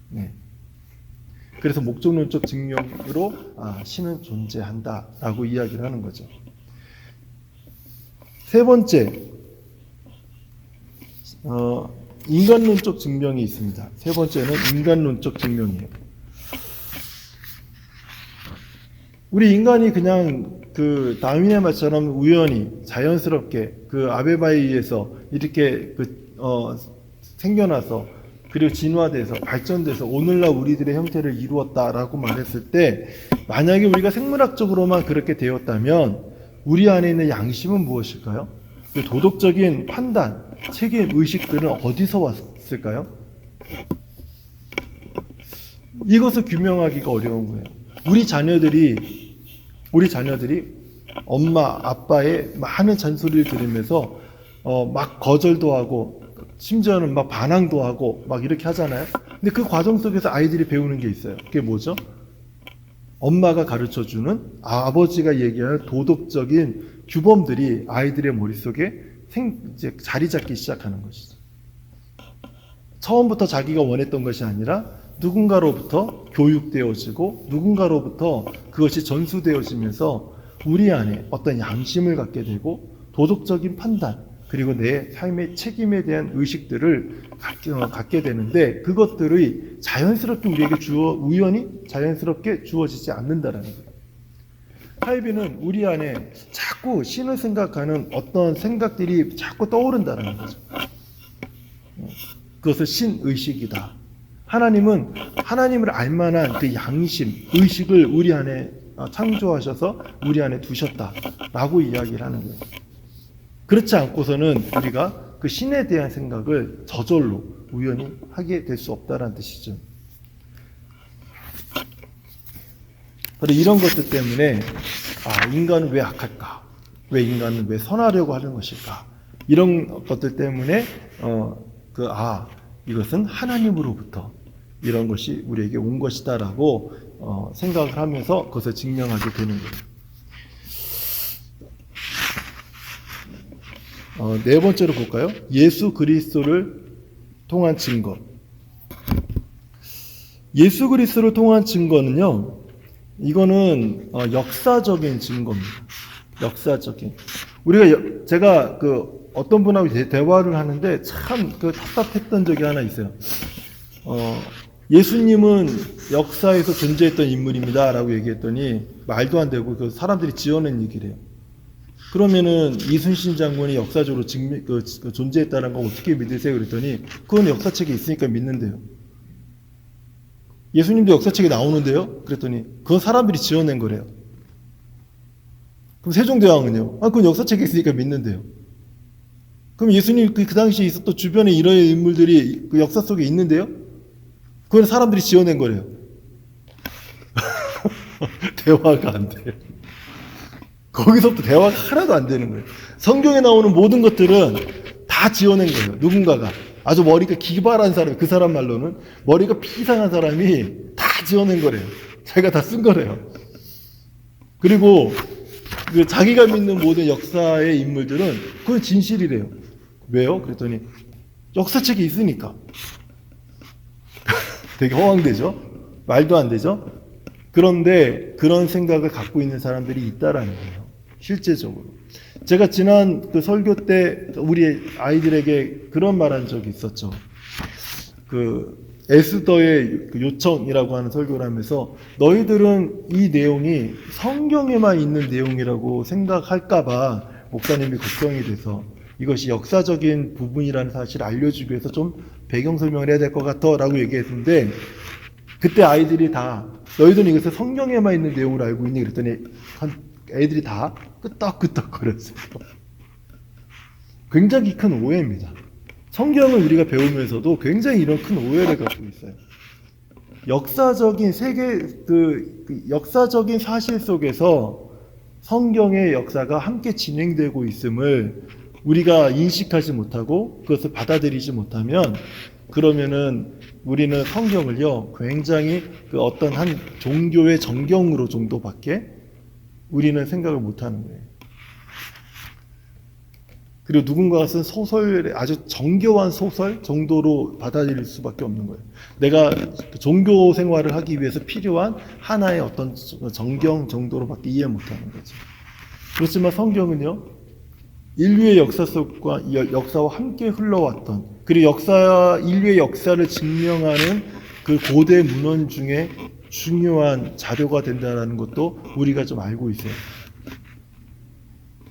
네. 그래서 목적론적 증명으로 신은 존재한다라고 이야기를 하는 거죠. 세 번째, 인간론적 증명이 있습니다. 세 번째는 인간론적 증명이에요. 우리 인간이 그냥 그 다윈의 말처럼 우연히 자연스럽게 그 아베바에 의해서 이렇게 생겨나서 그리고 진화돼서 발전돼서 오늘날 우리들의 형태를 이루었다라고 말했을 때 만약에 우리가 생물학적으로만 그렇게 되었다면 우리 안에 있는 양심은 무엇일까요? 그 도덕적인 판단, 책임, 의식들은 어디서 왔을까요? 이것을 규명하기가 어려운 거예요. 우리 자녀들이 엄마, 아빠의 많은 잔소리를 들으면서 막 거절도 하고 심지어는 막 반항도 하고 막 이렇게 하잖아요. 근데 그 과정 속에서 아이들이 배우는 게 있어요. 그게 뭐죠? 엄마가 가르쳐주는 아버지가 얘기하는 도덕적인 규범들이 아이들의 머릿속에 이제 자리 잡기 시작하는 것이죠. 처음부터 자기가 원했던 것이 아니라 누군가로부터 교육되어지고 누군가로부터 그것이 전수되어지면서 우리 안에 어떤 양심을 갖게 되고 도덕적인 판단 그리고 내 삶의 책임에 대한 의식들을 갖게 되는데 그것들이 자연스럽게 우리에게 우연히 자연스럽게 주어지지 않는다라는 거예요. 하이비는 우리 안에 자꾸 신을 생각하는 어떤 생각들이 자꾸 떠오른다는 거죠. 그것을 신의식이다. 하나님은 하나님을 알만한 그 양심, 의식을 우리 안에 창조하셔서 우리 안에 두셨다라고 이야기를 하는 거예요. 그렇지 않고서는 우리가 그 신에 대한 생각을 저절로 우연히 하게 될 수 없다는 뜻이죠. 그리고 이런 것들 때문에 인간은 왜 악할까? 왜 인간은 왜 선하려고 하는 것일까? 이런 것들 때문에 이것은 하나님으로부터 이런 것이 우리에게 온 것이다라고 생각을 하면서 그것을 증명하게 되는 거예요. 네 번째로 볼까요? 예수 그리스도를 통한 증거. 예수 그리스도를 통한 증거는요, 이거는 역사적인 증거입니다. 역사적인. 제가 어떤 분하고 대화를 하는데 참 답답했던 적이 하나 있어요. 예수님은 역사에서 존재했던 인물입니다라고 얘기했더니 말도 안 되고 그 사람들이 지어낸 얘기래요. 그러면은 이순신 장군이 역사적으로 존재했다는 거 어떻게 믿으세요? 그랬더니 그건 역사책에 있으니까 믿는데요. 예수님도 역사책에 나오는데요? 그랬더니 그건 사람들이 지어낸 거래요. 그럼 세종대왕은요? 그건 역사책에 있으니까 믿는데요. 그럼 예수님 그 당시에 있었던 주변에 이런 인물들이 그 역사 속에 있는데요? 그건 사람들이 지어낸 거래요. 대화가 안 돼요. 거기서부터 대화가 하나도 안 되는 거예요. 성경에 나오는 모든 것들은 다 지어낸 거예요. 누군가가. 아주 머리가 기발한 사람, 그 사람 말로는 머리가 비상한 사람이 다 지어낸 거래요. 자기가 다 쓴 거래요. 그리고 자기가 믿는 모든 역사의 인물들은 그건 진실이래요. 왜요? 그랬더니 역사책에 있으니까. 되게 허황되죠? 말도 안 되죠? 그런데 그런 생각을 갖고 있는 사람들이 있다라는 거예요. 실제적으로. 제가 지난 설교 때 우리 아이들에게 그런 말 한 적이 있었죠. 에스더의 요청이라고 하는 설교를 하면서 너희들은 이 내용이 성경에만 있는 내용이라고 생각할까봐 목사님이 걱정이 돼서 이것이 역사적인 부분이라는 사실을 알려주기 위해서 좀 배경 설명을 해야 될 것 같아 라고 얘기했는데 그때 아이들이 다 너희들은 이것을 성경에만 있는 내용으로 알고 있니? 그랬더니 애들이 다 끄떡끄떡 거렸어요. 굉장히 큰 오해입니다. 성경을 우리가 배우면서도 굉장히 이런 큰 오해를 갖고 있어요. 역사적인 역사적인 사실 속에서 성경의 역사가 함께 진행되고 있음을 우리가 인식하지 못하고 그것을 받아들이지 못하면, 그러면은 우리는 성경을요 굉장히 그 어떤 한 종교의 정경으로 정도밖에 우리는 생각을 못하는 거예요. 그리고 누군가가 쓴 소설, 아주 정교한 소설 정도로 받아들일 수밖에 없는 거예요. 내가 종교 생활을 하기 위해서 필요한 하나의 어떤 정경 정도로밖에 이해 못하는 거죠. 그렇지만 성경은요, 인류의 역사와 함께 흘러왔던, 그리고 인류의 역사를 증명하는 그 고대 문헌 중에 중요한 자료가 된다는 것도 우리가 좀 알고 있어요.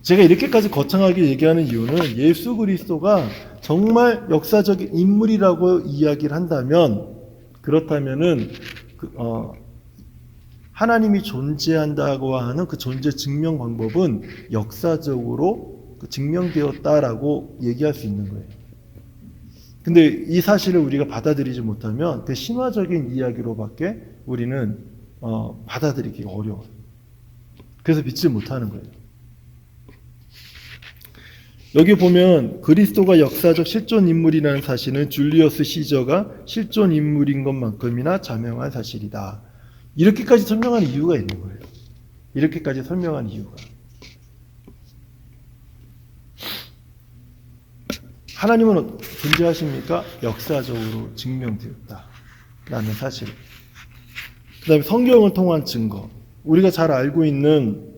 제가 이렇게까지 거창하게 얘기하는 이유는 예수 그리스도가 정말 역사적인 인물이라고 이야기를 한다면, 그렇다면은 하나님이 존재한다고 하는 그 존재 증명 방법은 역사적으로 증명되었다라고 얘기할 수 있는 거예요. 근데 이 사실을 우리가 받아들이지 못하면 그 신화적인 이야기로밖에 우리는 받아들이기가 어려워요. 그래서 믿지 못하는 거예요. 여기 보면 그리스도가 역사적 실존 인물이라는 사실은 줄리어스 시저가 실존 인물인 것만큼이나 자명한 사실이다. 이렇게까지 설명하는 이유가 있는 거예요. 이렇게까지 설명하는 이유가. 하나님은 존재하십니까? 역사적으로 증명되었다라는 사실. 그 다음에 성경을 통한 증거. 우리가 잘 알고 있는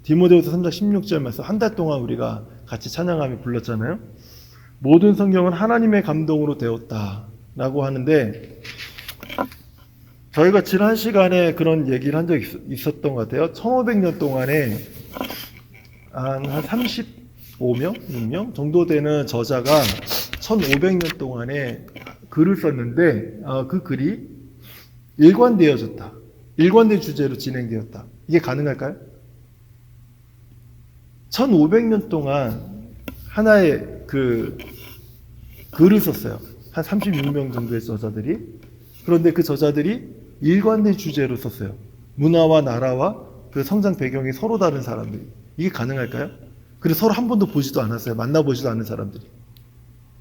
디모데후서 3장 16절 말씀, 한 달 동안 우리가 같이 찬양하며 불렀잖아요. 모든 성경은 하나님의 감동으로 되었다라고 하는데, 저희가 지난 시간에 그런 얘기를 한 적이 있었던 것 같아요. 1500년 동안에 한 35명, 6명 정도 되는 저자가 1500년 동안에 글을 썼는데, 그 글이 일관되어졌다. 일관된 주제로 진행되었다. 이게 가능할까요? 1500년 동안 하나의 글을 썼어요. 한 36명 정도의 저자들이. 그런데 그 저자들이 일관된 주제로 썼어요. 문화와 나라와 그 성장 배경이 서로 다른 사람들이. 이게 가능할까요? 그리고 서로 한 번도 보지도 않았어요. 만나보지도 않은 사람들이.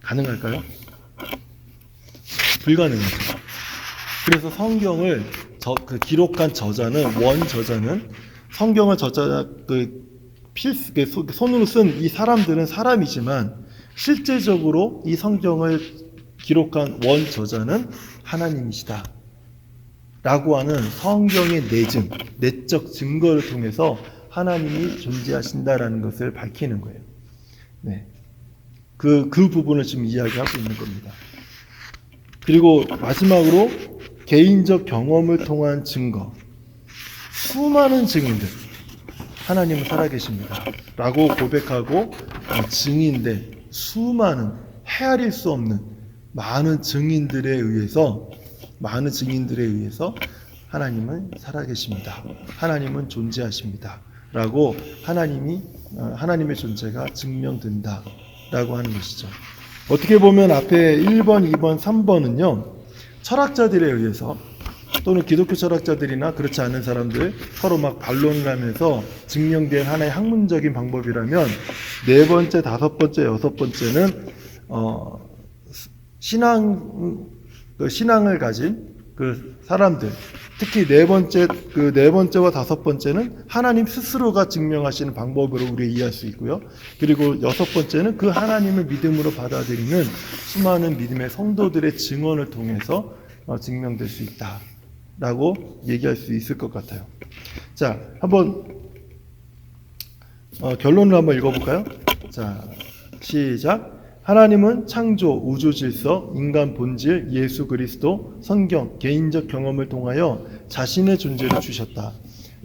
가능할까요? 불가능하죠. 그래서 성경을 기록한 저자는, 원저자는, 성경을 손으로 쓴 이 사람들은 사람이지만 실제적으로 이 성경을 기록한 원저자는 하나님이시다 라고 하는 성경의 내적 증거를 통해서 하나님이 존재하신다라는 것을 밝히는 거예요. 네. 그 부분을 지금 이야기하고 있는 겁니다. 그리고 마지막으로 개인적 경험을 통한 증거. 수많은 증인들, 하나님은 살아계십니다 라고 고백하고 증인들, 수많은 헤아릴 수 없는 많은 증인들에 의해서 하나님은 살아계십니다, 하나님은 존재하십니다 라고 하나님의 존재가 증명된다 라고 하는 것이죠. 어떻게 보면 앞에 1번, 2번, 3번은요 철학자들에 의해서, 또는 기독교 철학자들이나 그렇지 않은 사람들 서로 막 반론을 하면서 증명된 하나의 학문적인 방법이라면, 네 번째, 다섯 번째, 여섯 번째는 신앙을 가진 그 사람들, 특히 네 번째와 다섯 번째는 하나님 스스로가 증명하시는 방법으로 우리가 이해할 수 있고요. 그리고 여섯 번째는 그 하나님을 믿음으로 받아들이는 수많은 믿음의 성도들의 증언을 통해서 증명될 수 있다 라고 얘기할 수 있을 것 같아요. 자, 한번 결론을 한번 읽어볼까요? 자, 시작. 하나님은 창조, 우주 질서, 인간 본질, 예수 그리스도, 성경, 개인적 경험을 통하여 자신의 존재를 주셨다.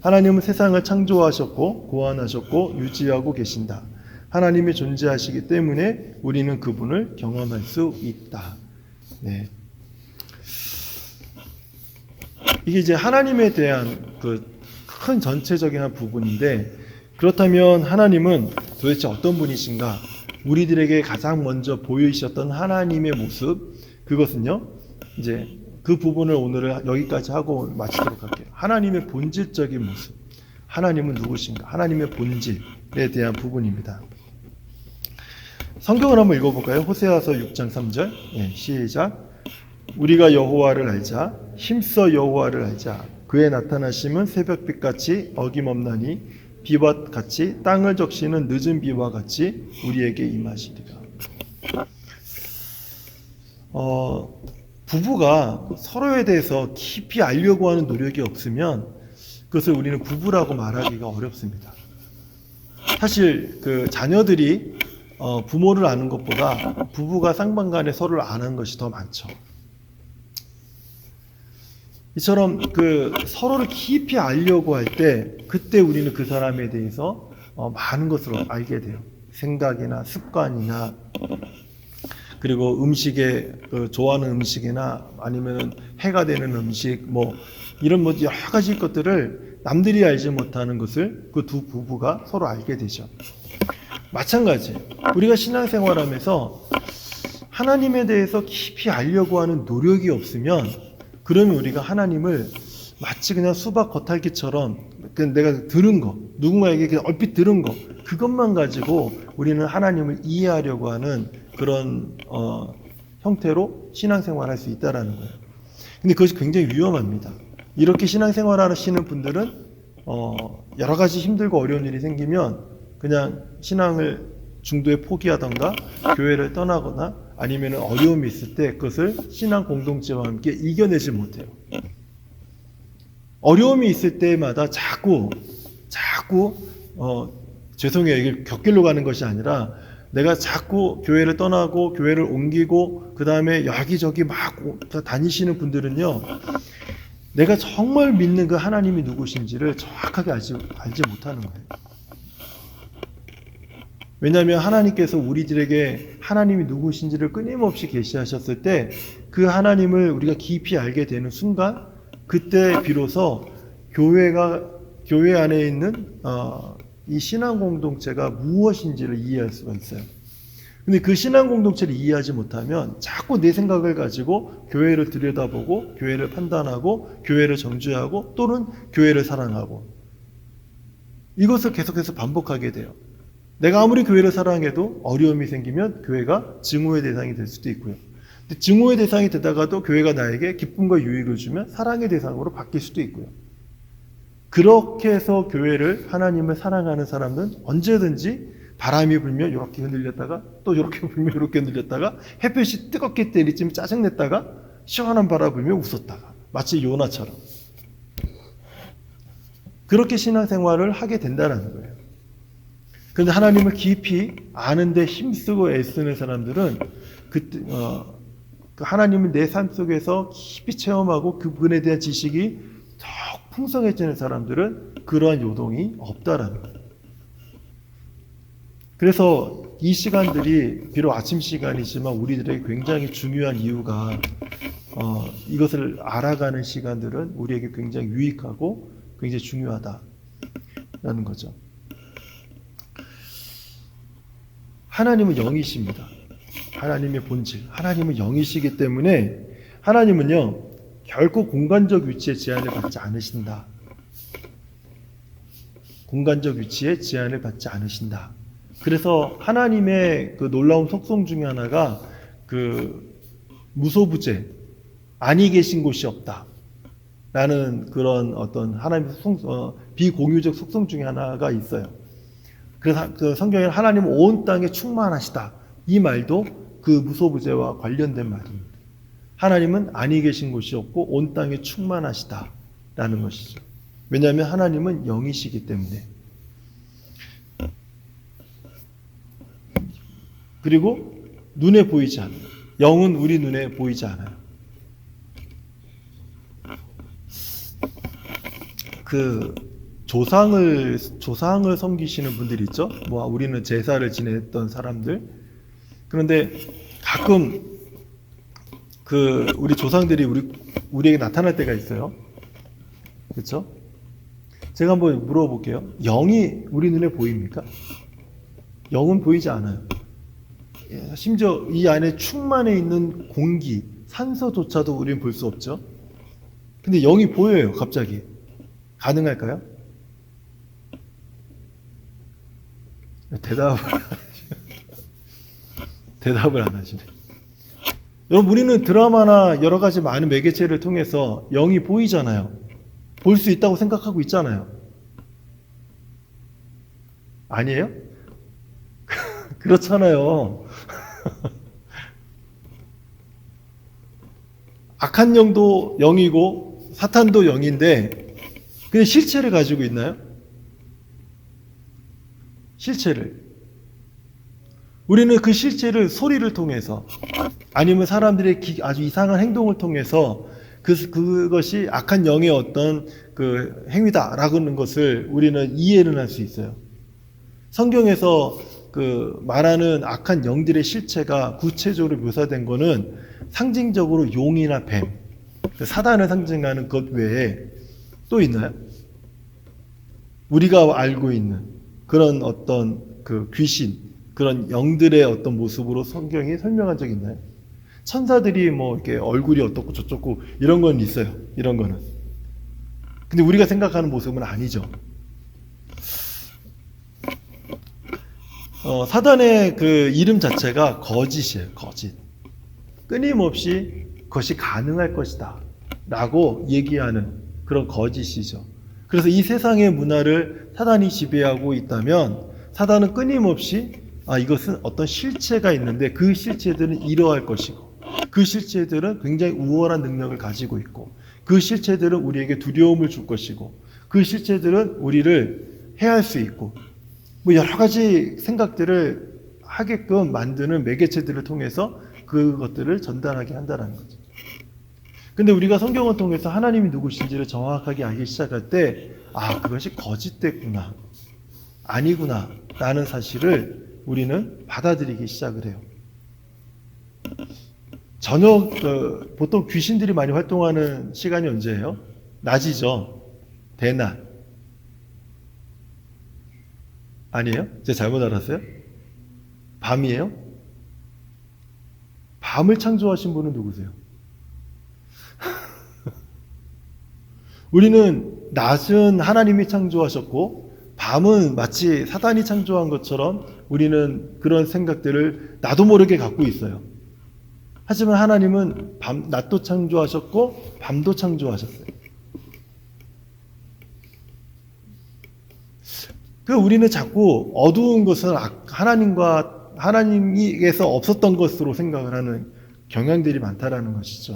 하나님은 세상을 창조하셨고 고안하셨고 유지하고 계신다. 하나님이 존재하시기 때문에 우리는 그분을 경험할 수 있다. 네. 이게 이제 하나님에 대한 그 큰 전체적인 한 부분인데, 그렇다면 하나님은 도대체 어떤 분이신가? 우리들에게 가장 먼저 보이셨던 하나님의 모습, 그것은요, 이제 그 부분을 오늘은 여기까지 하고 마치도록 할게요. 하나님의 본질적인 모습, 하나님은 누구신가, 하나님의 본질에 대한 부분입니다. 성경을 한번 읽어볼까요? 호세아서 6장 3절. 시작. 우리가 여호와를 알자, 힘써 여호와를 알자. 그의 나타나심은 새벽빛같이 어김없나니 비와 같이 땅을 적시는 늦은 비와 같이 우리에게 임하시리라. 부부가 서로에 대해서 깊이 알려고 하는 노력이 없으면 그것을 우리는 부부라고 말하기가 어렵습니다. 사실 그 자녀들이 부모를 아는 것보다 부부가 쌍방간에 서로를 아는 것이 더 많죠. 이처럼 그 서로를 깊이 알려고 할 때 그때 우리는 그 사람에 대해서 많은 것을 알게 돼요. 생각이나 습관이나 그리고 음식에 좋아하는 음식이나 아니면 해가 되는 음식 이런 여러 가지 것들을 남들이 알지 못하는 것을 그 두 부부가 서로 알게 되죠. 마찬가지 우리가 신앙생활하면서 하나님에 대해서 깊이 알려고 하는 노력이 없으면 그러면 우리가 하나님을 마치 그냥 수박 겉핥기처럼 내가 들은 거, 누군가에게 그냥 얼핏 들은 거 그것만 가지고 우리는 하나님을 이해하려고 하는 그런 형태로 신앙생활할 수 있다라는 거예요. 근데 그것이 굉장히 위험합니다. 이렇게 신앙생활 하시는 분들은 여러 가지 힘들고 어려운 일이 생기면 그냥 신앙을 중도에 포기하던가 교회를 떠나거나 아니면 어려움이 있을 때 그것을 신앙 공동체와 함께 이겨내지 못해요. 어려움이 있을 때마다 자꾸 죄송해요. 이게 곁길로 가는 것이 아니라 내가 자꾸 교회를 떠나고 교회를 옮기고 그 다음에 여기저기 막 다니시는 분들은요, 내가 정말 믿는 그 하나님이 누구신지를 정확하게 알지 못하는 거예요. 왜냐하면 하나님께서 우리들에게 하나님이 누구신지를 끊임없이 계시하셨을 때 그 하나님을 우리가 깊이 알게 되는 순간 그때 비로소 교회 안에 있는 이 신앙 공동체가 무엇인지를 이해할 수가 있어요. 근데 그 신앙 공동체를 이해하지 못하면 자꾸 내 생각을 가지고 교회를 들여다보고 교회를 판단하고 교회를 정죄하고 또는 교회를 사랑하고 이것을 계속해서 반복하게 돼요. 내가 아무리 교회를 사랑해도 어려움이 생기면 교회가 증오의 대상이 될 수도 있고요. 근데 증오의 대상이 되다가도 교회가 나에게 기쁨과 유익을 주면 사랑의 대상으로 바뀔 수도 있고요. 그렇게 해서 교회를 하나님을 사랑하는 사람은 언제든지 바람이 불면 이렇게 흔들렸다가 또 이렇게 불면 이렇게 흔들렸다가 햇볕이 뜨겁게 때리쯤 짜증냈다가 시원한 바람 불면 웃었다가 마치 요나처럼 그렇게 신앙생활을 하게 된다는 거예요. 그런데 하나님을 깊이 아는데 힘쓰고 애쓰는 사람들은 그 하나님을 내 삶 속에서 깊이 체험하고 그분에 대한 지식이 더 풍성해지는 사람들은 그러한 요동이 없다라는 거예요. 그래서 이 시간들이 비록 아침 시간이지만 우리들에게 굉장히 중요한 이유가 이것을 알아가는 시간들은 우리에게 굉장히 유익하고 굉장히 중요하다라는 거죠. 하나님은 영이십니다. 하나님의 본질, 하나님은 영이시기 때문에 하나님은요 결코 공간적 위치에 제한을 받지 않으신다. 공간적 위치에 제한을 받지 않으신다. 그래서 하나님의 그 놀라운 속성 중에 하나가 그 무소부재, 아니 계신 곳이 없다. 라는 그런 어떤 하나님의 비공유적 속성 중에 하나가 있어요. 그래서 그 성경에는 하나님은 온 땅에 충만하시다. 이 말도 그 무소부재와 관련된 말입니다. 하나님은 아니 계신 곳이 없고 온 땅에 충만하시다. 라는 것이죠. 왜냐하면 하나님은 영이시기 때문에. 그리고 눈에 보이지 않아요. 영은 우리 눈에 보이지 않아요. 그 조상을 섬기시는 분들이 있죠. 우리는 제사를 지냈던 사람들. 그런데 가끔 우리 조상들이 우리에게 나타날 때가 있어요. 그렇죠? 제가 한번 물어볼게요. 영이 우리 눈에 보입니까? 영은 보이지 않아요. 심지어 이 안에 충만해 있는 공기, 산소조차도 우리는 볼 수 없죠. 근데 영이 보여요, 갑자기. 가능할까요? 대답을 안 하시네. 여러분, 우리는 드라마나 여러 가지 많은 매개체를 통해서 영이 보이잖아요. 볼 수 있다고 생각하고 있잖아요. 아니에요? 그렇잖아요. 악한 영도 영이고 사탄도 영인데 그냥 실체를 가지고 있나요? 실체를. 우리는 그 실체를 소리를 통해서 아니면 사람들의 아주 이상한 행동을 통해서 그것이 악한 영의 어떤 그 행위다라고 하는 것을 우리는 이해를 할 수 있어요. 성경에서 그 말하는 악한 영들의 실체가 구체적으로 묘사된 거는 상징적으로 용이나 뱀, 그 사단을 상징하는 것 외에 또 있나요? 우리가 알고 있는 그런 어떤 그 귀신, 그런 영들의 어떤 모습으로 성경이 설명한 적이 있나요? 천사들이 뭐 이렇게 얼굴이 어떻고 저쩌고 이런 건 있어요. 이런 거는. 근데 우리가 생각하는 모습은 아니죠. 사단의 그 이름 자체가 거짓이에요. 거짓. 끊임없이 그것이 가능할 것이다 라고 얘기하는 그런 거짓이죠. 그래서 이 세상의 문화를 사단이 지배하고 있다면 사단은 끊임없이 이것은 어떤 실체가 있는데 그 실체들은 이러할 것이고 그 실체들은 굉장히 우월한 능력을 가지고 있고 그 실체들은 우리에게 두려움을 줄 것이고 그 실체들은 우리를 해할 수 있고 뭐 여러 가지 생각들을 하게끔 만드는 매개체들을 통해서 그것들을 전달하게 한다는 거죠. 근데 우리가 성경을 통해서 하나님이 누구신지를 정확하게 알기 시작할 때 그것이 거짓됐구나, 아니구나 라는 사실을 우리는 받아들이기 시작을 해요. 저녁 보통 귀신들이 많이 활동하는 시간이 언제예요? 낮이죠. 대낮. 아니에요? 제가 잘못 알았어요? 밤이에요? 밤을 창조하신 분은 누구세요? 우리는 낮은 하나님이 창조하셨고 밤은 마치 사단이 창조한 것처럼 우리는 그런 생각들을 나도 모르게 갖고 있어요. 하지만 하나님은 낮도 창조하셨고 밤도 창조하셨어요. 우리는 자꾸 어두운 것은 하나님에게서 없었던 것으로 생각을 하는 경향들이 많다라는 것이죠.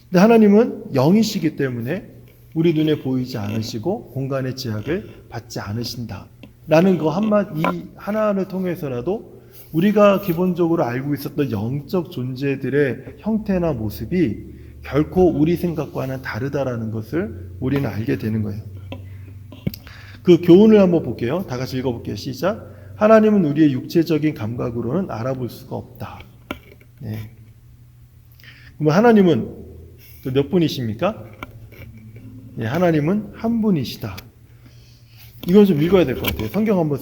근데 하나님은 영이시기 때문에 우리 눈에 보이지 않으시고 공간의 제약을 받지 않으신다 라는 거 이 하나를 통해서라도 우리가 기본적으로 알고 있었던 영적 존재들의 형태나 모습이 결코 우리 생각과는 다르다라는 것을 우리는 알게 되는 거예요. 그 교훈을 한번 볼게요. 다 같이 읽어볼게요. 시작. 하나님은 우리의 육체적인 감각으로는 알아볼 수가 없다. 네. 그럼 하나님은 몇 분이십니까? 네, 하나님은 한 분이시다. 이건 좀 읽어야 될 것 같아요. 성경 한번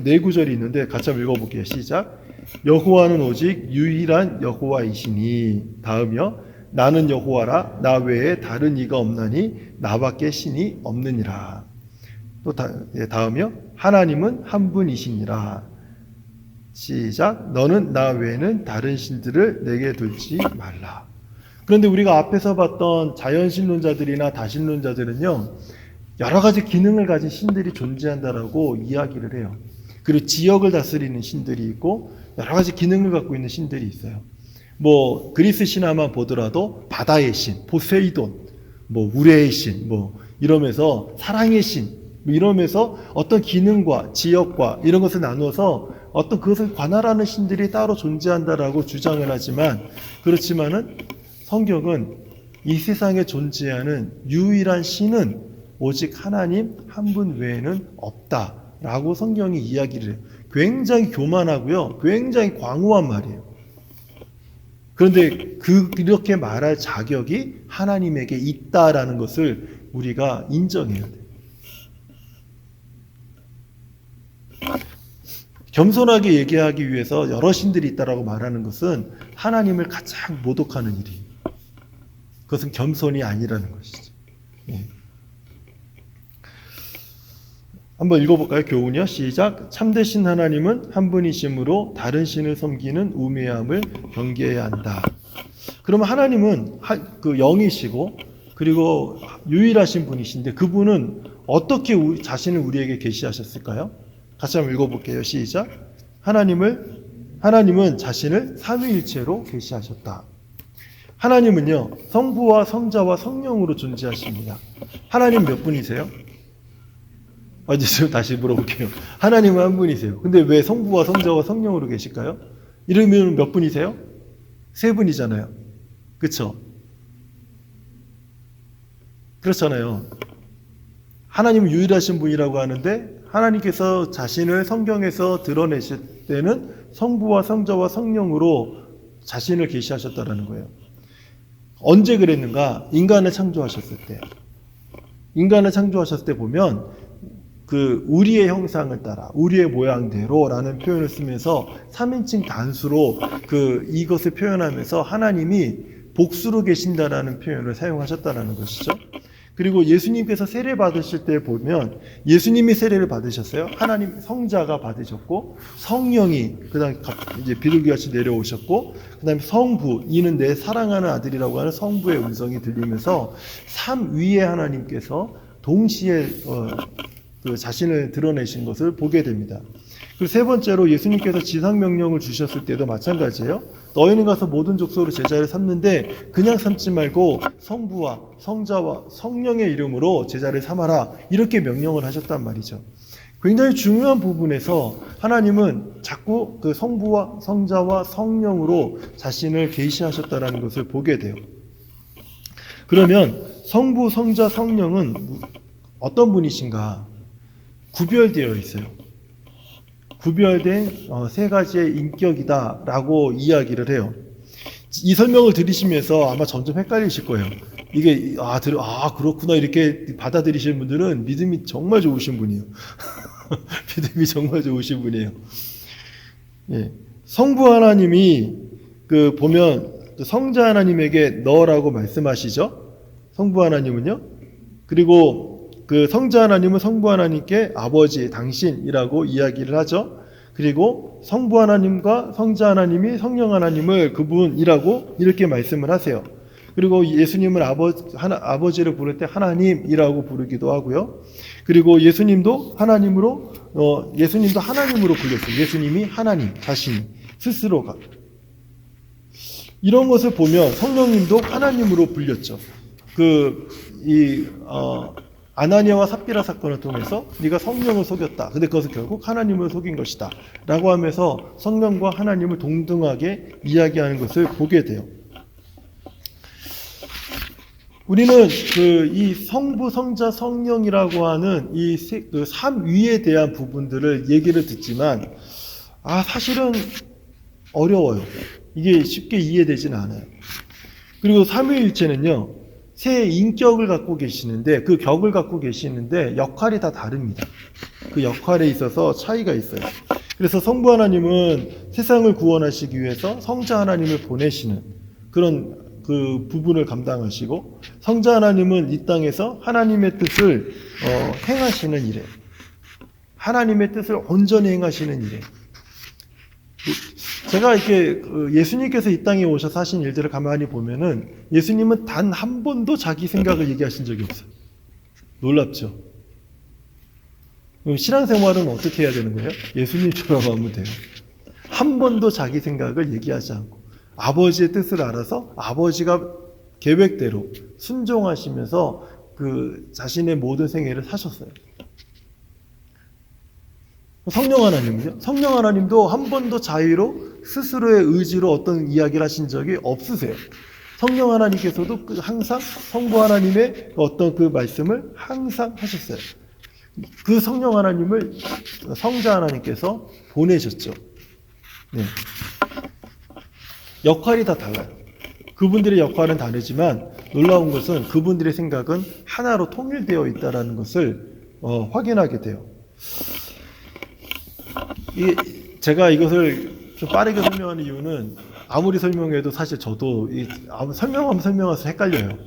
네 구절이 있는데 같이 한번 읽어볼게요. 시작. 여호와는 오직 유일한 여호와이시니 다음이요. 나는 여호와라 나 외에 다른 이가 없나니 나밖에 신이 없느니라. 또 다음이요. 하나님은 한 분이시니라. 시작. 너는 나 외에는 다른 신들을 내게 둘지 말라. 그런데 우리가 앞에서 봤던 자연신론자들이나 다신론자들은요, 여러 가지 기능을 가진 신들이 존재한다라고 이야기를 해요. 그리고 지역을 다스리는 신들이 있고 여러 가지 기능을 갖고 있는 신들이 있어요. 뭐 그리스 신화만 보더라도 바다의 신, 포세이돈, 뭐 우레의 신, 뭐 이러면서 사랑의 신, 이러면서 어떤 기능과 지역과 이런 것을 나누어서 어떤 그것을 관할하는 신들이 따로 존재한다라고 주장을 하지만 그렇지만은 성경은 이 세상에 존재하는 유일한 신은 오직 하나님 한 분 외에는 없다라고 성경이 이야기를 해요. 굉장히 교만하고요. 굉장히 광호한 말이에요. 그런데 이렇게 말할 자격이 하나님에게 있다라는 것을 우리가 인정해야 돼요. 겸손하게 얘기하기 위해서 여러 신들이 있다라고 말하는 것은 하나님을 가장 모독하는 일이에요. 그것은 겸손이 아니라는 것이죠. 예. 한번 읽어볼까요? 교훈이요. 시작. 참되신 하나님은 한 분이심으로 다른 신을 섬기는 우매함을 경계해야 한다. 그러면 하나님은 그 영이시고 그리고 유일하신 분이신데 그분은 어떻게 자신을 우리에게 계시하셨을까요? 같이 한번 읽어볼게요. 시작. 하나님은 자신을 삼위일체로 계시하셨다. 하나님은요, 성부와 성자와 성령으로 존재하십니다. 하나님 몇 분이세요? 다시 물어볼게요. 하나님은 한 분이세요. 근데 왜 성부와 성자와 성령으로 계실까요? 이러면 몇 분이세요? 세 분이잖아요. 그쵸? 그렇잖아요. 하나님은 유일하신 분이라고 하는데 하나님께서 자신을 성경에서 드러내실 때는 성부와 성자와 성령으로 자신을 계시하셨다는 거예요. 언제 그랬는가? 인간을 창조하셨을 때. 인간을 창조하셨을 때 보면 그 우리의 형상을 따라 우리의 모양대로라는 표현을 쓰면서 3인칭 단수로 이것을 표현하면서 하나님이 복수로 계신다라는 표현을 사용하셨다는 것이죠. 그리고 예수님께서 세례 받으실 때 보면 예수님이 세례를 받으셨어요. 하나님 성자가 받으셨고 성령이 그다음에 이제 비둘기같이 내려오셨고 그다음에 성부 이는 내 사랑하는 아들이라고 하는 성부의 음성이 들리면서 삼위의 하나님께서 동시에 그 자신을 드러내신 것을 보게 됩니다. 그리고 세 번째로 예수님께서 지상명령을 주셨을 때도 마찬가지예요. 너희는 가서 모든 족속으로 제자를 삼는데 그냥 삼지 말고 성부와 성자와 성령의 이름으로 제자를 삼아라 이렇게 명령을 하셨단 말이죠. 굉장히 중요한 부분에서 하나님은 자꾸 그 성부와 성자와 성령으로 자신을 계시하셨다는 것을 보게 돼요. 그러면 성부, 성자, 성령은 어떤 분이신가? 구별되어 있어요. 구별된 세 가지의 인격이다라고 이야기를 해요. 이 설명을 들으시면서 아마 점점 헷갈리실 거예요. 이게 그렇구나 이렇게 받아들이시는 분들은 믿음이 정말 좋으신 분이에요. 믿음이 정말 좋으신 분이에요. 예. 성부 하나님이 보면 성자 하나님에게 너라고 말씀하시죠. 성부 하나님은요. 그리고 그 성자 하나님은 성부 하나님께 아버지, 당신이라고 이야기를 하죠. 그리고 성부 하나님과 성자 하나님이 성령 하나님을 그분이라고 이렇게 말씀을 하세요. 그리고 예수님은 아버지를 부를 때 하나님이라고 부르기도 하고요. 그리고 예수님도 하나님으로 불렸어요. 예수님이 하나님, 자신, 스스로가. 이런 것을 보면 성령님도 하나님으로 불렸죠. 아나니아와 삽비라 사건을 통해서 네가 성령을 속였다. 근데 그것은 결국 하나님을 속인 것이다. 라고 하면서 성령과 하나님을 동등하게 이야기하는 것을 보게 돼요. 우리는 이 성부, 성자, 성령이라고 하는 이 삼위에 대한 부분들을 얘기를 듣지만 사실은 어려워요. 이게 쉽게 이해되지는 않아요. 그리고 삼위일체는요. 세 인격을 갖고 계시는데 그 격을 갖고 계시는데 역할이 다 다릅니다. 그 역할에 있어서 차이가 있어요. 그래서 성부 하나님은 세상을 구원하시기 위해서 성자 하나님을 보내시는 그런 그 부분을 감당하시고 성자 하나님은 이 땅에서 하나님의 뜻을 행하시는 일에 하나님의 뜻을 온전히 행하시는 일에 제가 이렇게 예수님께서 이 땅에 오셔서 하신 일들을 가만히 보면은 예수님은 단 한 번도 자기 생각을 얘기하신 적이 없어요. 놀랍죠? 신앙생활은 어떻게 해야 되는 거예요? 예수님처럼 하면 돼요. 한 번도 자기 생각을 얘기하지 않고 아버지의 뜻을 알아서 아버지가 계획대로 순종하시면서 자신의 모든 생애를 사셨어요. 성령 하나님은요? 성령 하나님도 한 번도 자의로 스스로의 의지로 어떤 이야기를 하신 적이 없으세요. 성령 하나님께서도 항상 성부 하나님의 어떤 그 말씀을 항상 하셨어요. 그 성령 하나님을 성자 하나님께서 보내셨죠. 네. 역할이 다 달라요. 그분들의 역할은 다르지만 놀라운 것은 그분들의 생각은 하나로 통일되어 있다는 것을 확인하게 돼요. 제가 이것을 좀 빠르게 설명하는 이유는 아무리 설명해도 사실 저도 설명하면 설명할수록 헷갈려요.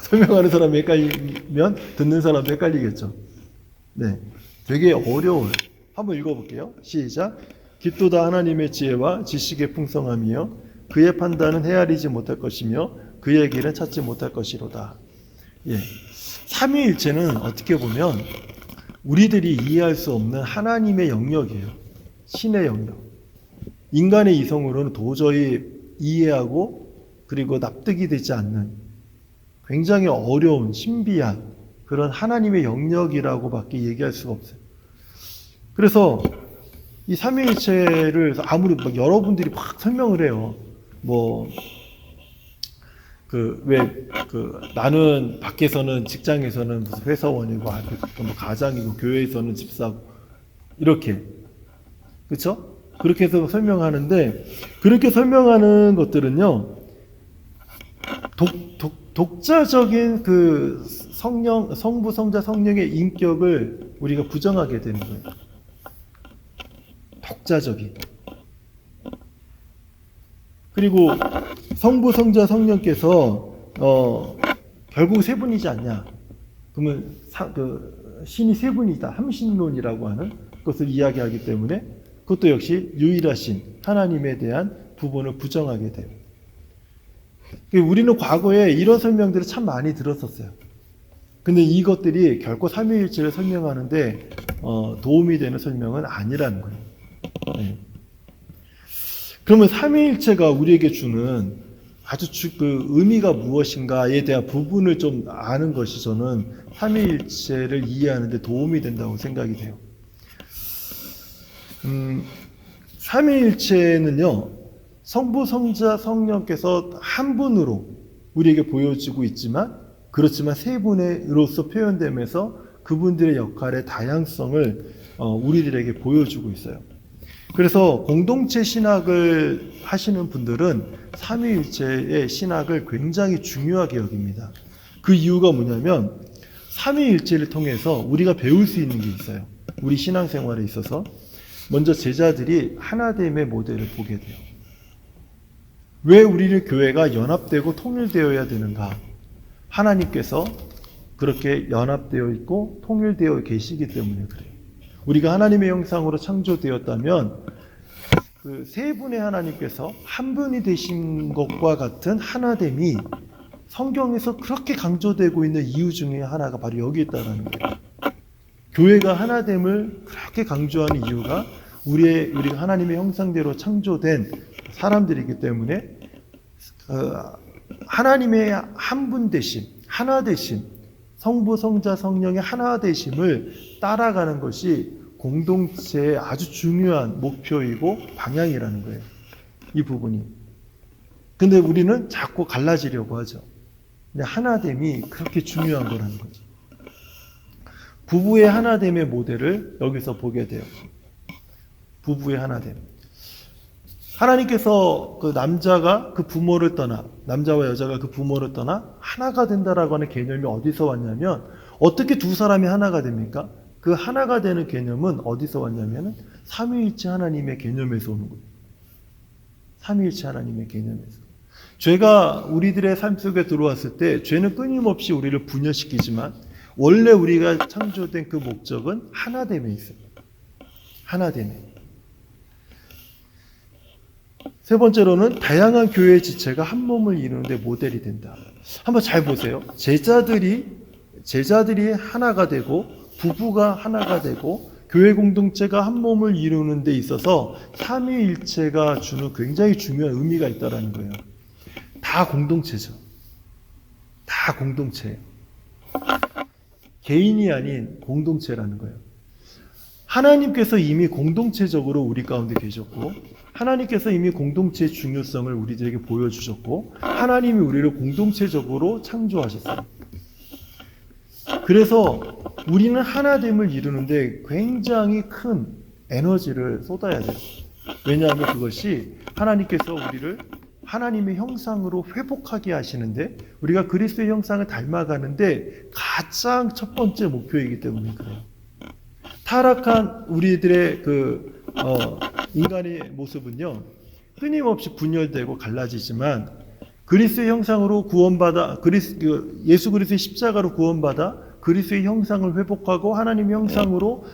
설명하는 사람이 헷갈리면 듣는 사람도 헷갈리겠죠. 네, 되게 어려워요. 한번 읽어볼게요. 시작. 깊도다 하나님의 지혜와 지식의 풍성함이요 그의 판단은 헤아리지 못할 것이며 그의 길은 찾지 못할 것이로다. 예, 삼위일체는 어떻게 보면 우리들이 이해할 수 없는 하나님의 영역이에요. 신의 영역. 인간의 이성으로는 도저히 이해하고 그리고 납득이 되지 않는 굉장히 어려운 신비한 그런 하나님의 영역이라고밖에 얘기할 수가 없어요. 그래서 이 삼위일체를 아무리 막 여러분들이 막 설명을 해요. 나는 밖에서는 직장에서는 무슨 회사원이고 가장이고 교회에서는 집사고 이렇게 그렇죠? 그렇게 해서 설명하는데 그렇게 설명하는 것들은요 독자적인 그 성부 성자 성령의 인격을 우리가 부정하게 되는 거예요. 독자적인. 그리고 성부 성자 성령께서 결국 세 분이지 않냐? 그러면 신이 세 분이다. 함신론이라고 하는 것을 이야기하기 때문에 그것도 역시 유일하신 하나님에 대한 부분을 부정하게 돼요. 우리는 과거에 이런 설명들을 참 많이 들었었어요. 근데 이것들이 결코 삼위일체를 설명하는데 도움이 되는 설명은 아니라는 거예요. 네. 그러면 삼위일체가 우리에게 주는 아주 그 의미가 무엇인가에 대한 부분을 좀 아는 것이 저는 삼위일체를 이해하는 데 도움이 된다고 생각이 돼요. 삼위일체는요, 성부, 성자, 성령께서 한 분으로 우리에게 보여지고 있지만, 그렇지만 세 분으로서 표현되면서 그분들의 역할의 다양성을 우리들에게 보여주고 있어요. 그래서 공동체 신학을 하시는 분들은 삼위일체의 신학을 굉장히 중요하게 여깁니다. 그 이유가 뭐냐면 삼위일체를 통해서 우리가 배울 수 있는 게 있어요. 우리 신앙생활에 있어서 먼저 제자들이 하나됨의 모델을 보게 돼요. 왜 우리를 교회가 연합되고 통일되어야 되는가? 하나님께서 그렇게 연합되어 있고 통일되어 계시기 때문에 그래요. 우리가 하나님의 형상으로 창조되었다면 그 세 분의 하나님께서 한 분이 되신 것과 같은 하나됨이 성경에서 그렇게 강조되고 있는 이유 중에 하나가 바로 여기 있다는 거예요. 교회가 하나됨을 그렇게 강조하는 이유가 우리가 하나님의 형상대로 창조된 사람들이기 때문에 하나님의 한 분 되심, 하나 되심, 성부, 성자, 성령의 하나 되심을 따라가는 것이 공동체의 아주 중요한 목표이고 방향이라는 거예요. 이 부분이. 근데 우리는 자꾸 갈라지려고 하죠. 근데 하나됨이 그렇게 중요한 거라는 거죠. 부부의 하나됨의 모델을 여기서 보게 돼요. 부부의 하나됨. 하나님께서 그 남자가 그 부모를 떠나, 남자와 여자가 그 부모를 떠나 하나가 된다라고 하는 개념이 어디서 왔냐면, 어떻게 두 사람이 하나가 됩니까? 그 하나가 되는 개념은 어디서 왔냐면 삼위일체 하나님의 개념에서 오는 거예요. 삼위일체 하나님의 개념에서. 죄가 우리들의 삶 속에 들어왔을 때 죄는 끊임없이 우리를 분열시키지만 원래 우리가 창조된 그 목적은 하나됨에 있어요. 하나됨에. 세 번째로는 다양한 교회의 지체가 한 몸을 이루는데 모델이 된다. 한번 잘 보세요. 제자들이 하나가 되고 부부가 하나가 되고 교회 공동체가 한 몸을 이루는 데 있어서 삼위일체가 주는 굉장히 중요한 의미가 있다는 거예요. 다 공동체죠. 다 공동체예요. 개인이 아닌 공동체라는 거예요. 하나님께서 이미 공동체적으로 우리 가운데 계셨고 하나님께서 이미 공동체의 중요성을 우리들에게 보여주셨고 하나님이 우리를 공동체적으로 창조하셨어요. 그래서 우리는 하나됨을 이루는데 굉장히 큰 에너지를 쏟아야 돼요. 왜냐하면 그것이 하나님께서 우리를 하나님의 형상으로 회복하게 하시는데 우리가 그리스도의 형상을 닮아가는데 가장 첫 번째 목표이기 때문에 그래요. 타락한 우리들의 인간의 모습은요, 끊임없이 분열되고 갈라지지만 그리스도의 형상으로 구원받아 예수 그리스도의 십자가로 구원받아 그리스도의 형상을 회복하고 하나님의 형상으로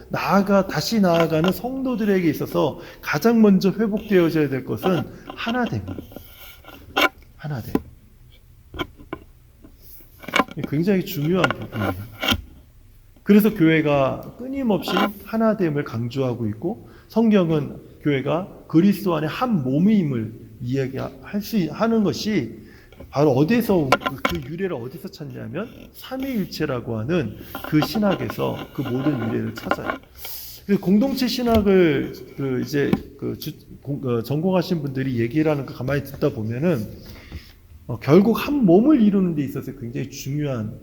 다시 나아가는 성도들에게 있어서 가장 먼저 회복되어져야 될 것은 하나됨. 굉장히 중요한 부분이에요. 그래서 교회가 끊임없이 하나됨을 강조하고 있고, 성경은 교회가 그리스도 안에 한 몸임을 하는 것이 바로 어디서 그 유래를 어디서 찾냐면 삼위일체라고 하는 그 신학에서 그 모든 유래를 찾아요. 공동체 신학을 전공하신 분들이 얘기를 하는 거 가만히 듣다 보면은 결국 한 몸을 이루는 데 있어서 굉장히 중요한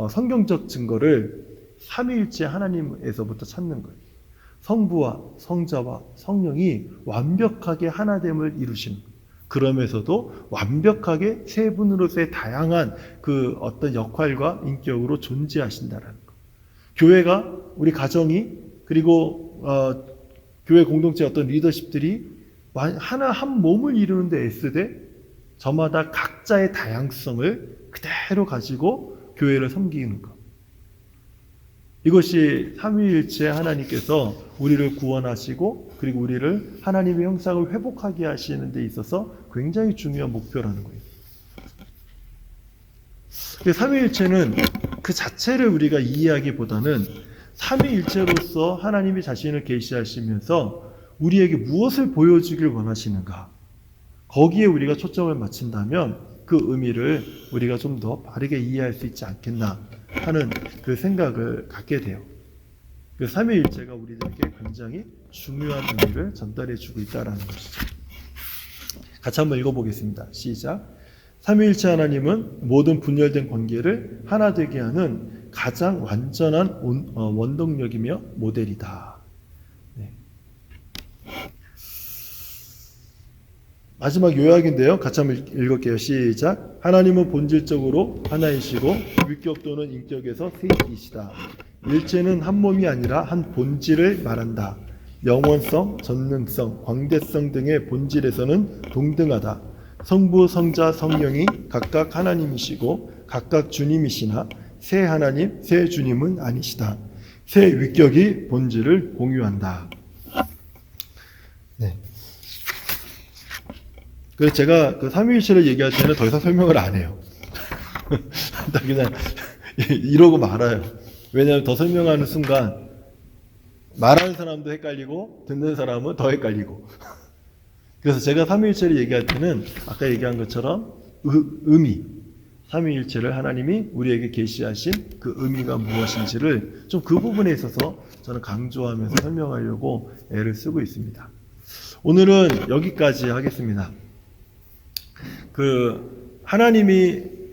성경적 증거를 삼위일체 하나님에서부터 찾는 거예요. 성부와 성자와 성령이 완벽하게 하나됨을 이루시는 거예요. 그러면서도 완벽하게 세 분으로서의 다양한 어떤 역할과 인격으로 존재하신다라는 거. 교회가, 우리 가정이, 그리고 교회 공동체 어떤 리더십들이 한 몸을 이루는 데 애쓰되 저마다 각자의 다양성을 그대로 가지고 교회를 섬기는 것. 이것이 삼위일체 하나님께서 우리를 구원하시고 그리고 우리를 하나님의 형상을 회복하게 하시는 데 있어서 굉장히 중요한 목표라는 거예요. 삼위일체는 그 자체를 우리가 이해하기보다는 삼위일체로서 하나님이 자신을 계시하시면서 우리에게 무엇을 보여주길 원하시는가, 거기에 우리가 초점을 맞춘다면 그 의미를 우리가 좀 더 바르게 이해할 수 있지 않겠나 하는 그 생각을 갖게 돼요. 그 삼위일체가 우리들에게 굉장히 중요한 의미를 전달해 주고 있다는 것이죠. 같이 한번 읽어보겠습니다. 시작. 삼위일체 하나님은 모든 분열된 관계를 하나 되게 하는 가장 완전한 원동력이며 모델이다. 네. 마지막 요약인데요. 같이 한번 읽을게요. 시작. 하나님은 본질적으로 하나이시고 위격 또는 인격에서 세이시다. 일체는 한 몸이 아니라 한 본질을 말한다. 영원성, 전능성, 광대성 등의 본질에서는 동등하다. 성부, 성자, 성령이 각각 하나님이시고 각각 주님이시나 세 하나님, 세 주님은 아니시다. 세 위격이 본질을 공유한다. 네. 그래서 제가 삼위일체를 얘기할 때는 더 이상 설명을 안 해요. 그냥 이러고 말아요. 왜냐하면 더 설명하는 순간 말하는 사람도 헷갈리고 듣는 사람은 더 헷갈리고. 그래서 제가 삼위일체를 얘기할 때는 아까 얘기한 것처럼 의미, 삼위일체를 하나님이 우리에게 계시하신 그 의미가 무엇인지를 좀 그 부분에 있어서 저는 강조하면서 설명하려고 애를 쓰고 있습니다. 오늘은 여기까지 하겠습니다. 하나님의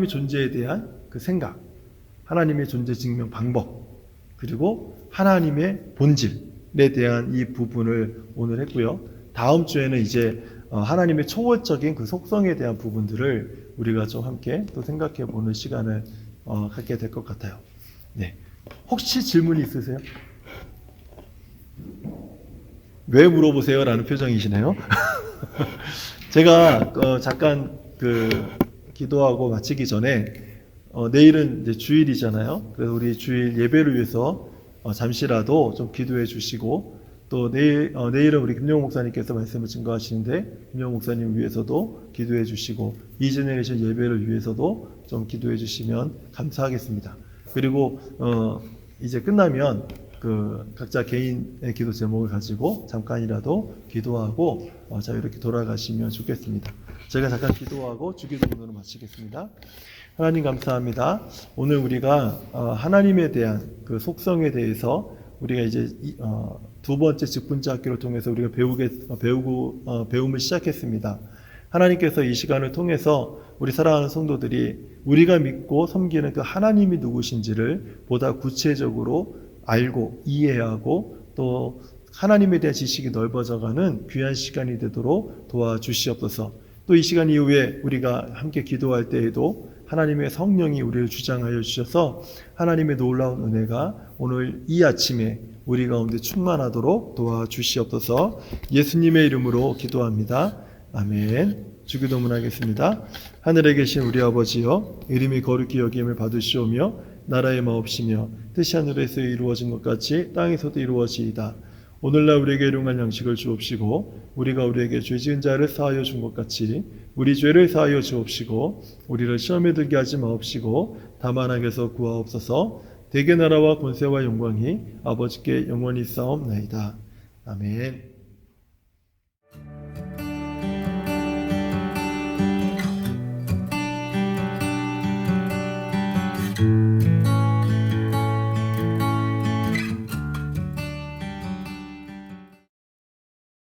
존재에 대한 그 생각, 하나님의 존재 증명 방법, 그리고 하나님의 본질에 대한 이 부분을 오늘 했고요. 다음 주에는 이제 하나님의 초월적인 그 속성에 대한 부분들을 우리가 좀 함께 또 생각해 보는 시간을 갖게 될 것 같아요. 네. 혹시 질문이 있으세요? 왜 물어보세요? 라는 표정이시네요. 제가 잠깐 기도하고 마치기 전에 내일은 이제 주일이잖아요. 그래서 우리 주일 예배를 위해서 잠시라도 좀 기도해 주시고, 또 내일은 우리 김영호 목사님께서 말씀을 증거하시는데 김영호 목사님 위해서도 기도해 주시고, 이제네레이션 예배를 위해서도 좀 기도해 주시면 감사하겠습니다. 그리고 이제 끝나면 각자 개인의 기도 제목을 가지고 잠깐이라도 기도하고 자유롭게 돌아가시면 좋겠습니다. 제가 잠깐 기도하고 주기도문으로 마치겠습니다. 하나님 감사합니다. 오늘 우리가 하나님에 대한 그 속성에 대해서 우리가 이제 두 번째 직분자 학교를 통해서 우리가 배움을 시작했습니다. 하나님께서 이 시간을 통해서 우리 사랑하는 성도들이 우리가 믿고 섬기는 그 하나님이 누구신지를 보다 구체적으로 알고 이해하고 또 하나님에 대한 지식이 넓어져가는 귀한 시간이 되도록 도와주시옵소서. 또 이 시간 이후에 우리가 함께 기도할 때에도 하나님의 성령이 우리를 주장하여 주셔서 하나님의 놀라운 은혜가 오늘 이 아침에 우리 가운데 충만하도록 도와주시옵소서. 예수님의 이름으로 기도합니다. 아멘. 주기도문 하겠습니다. 하늘에 계신 우리 아버지여, 이름이 거룩히 여김을 받으시오며 나라의 마옵시며 뜻이 하늘에서 이루어진 것 같이 땅에서도 이루어지이다. 오늘날 우리에게 일용할 양식을 주옵시고 우리가 우리에게 죄 지은 자를 사하여 준 것 같이 우리 죄를 사하여 주옵시고 우리를 시험에 들게 하지 마옵시고 다만 악에서 구하옵소서. 대개 나라와 권세와 영광이 아버지께 영원히 있사옵나이다. 아멘.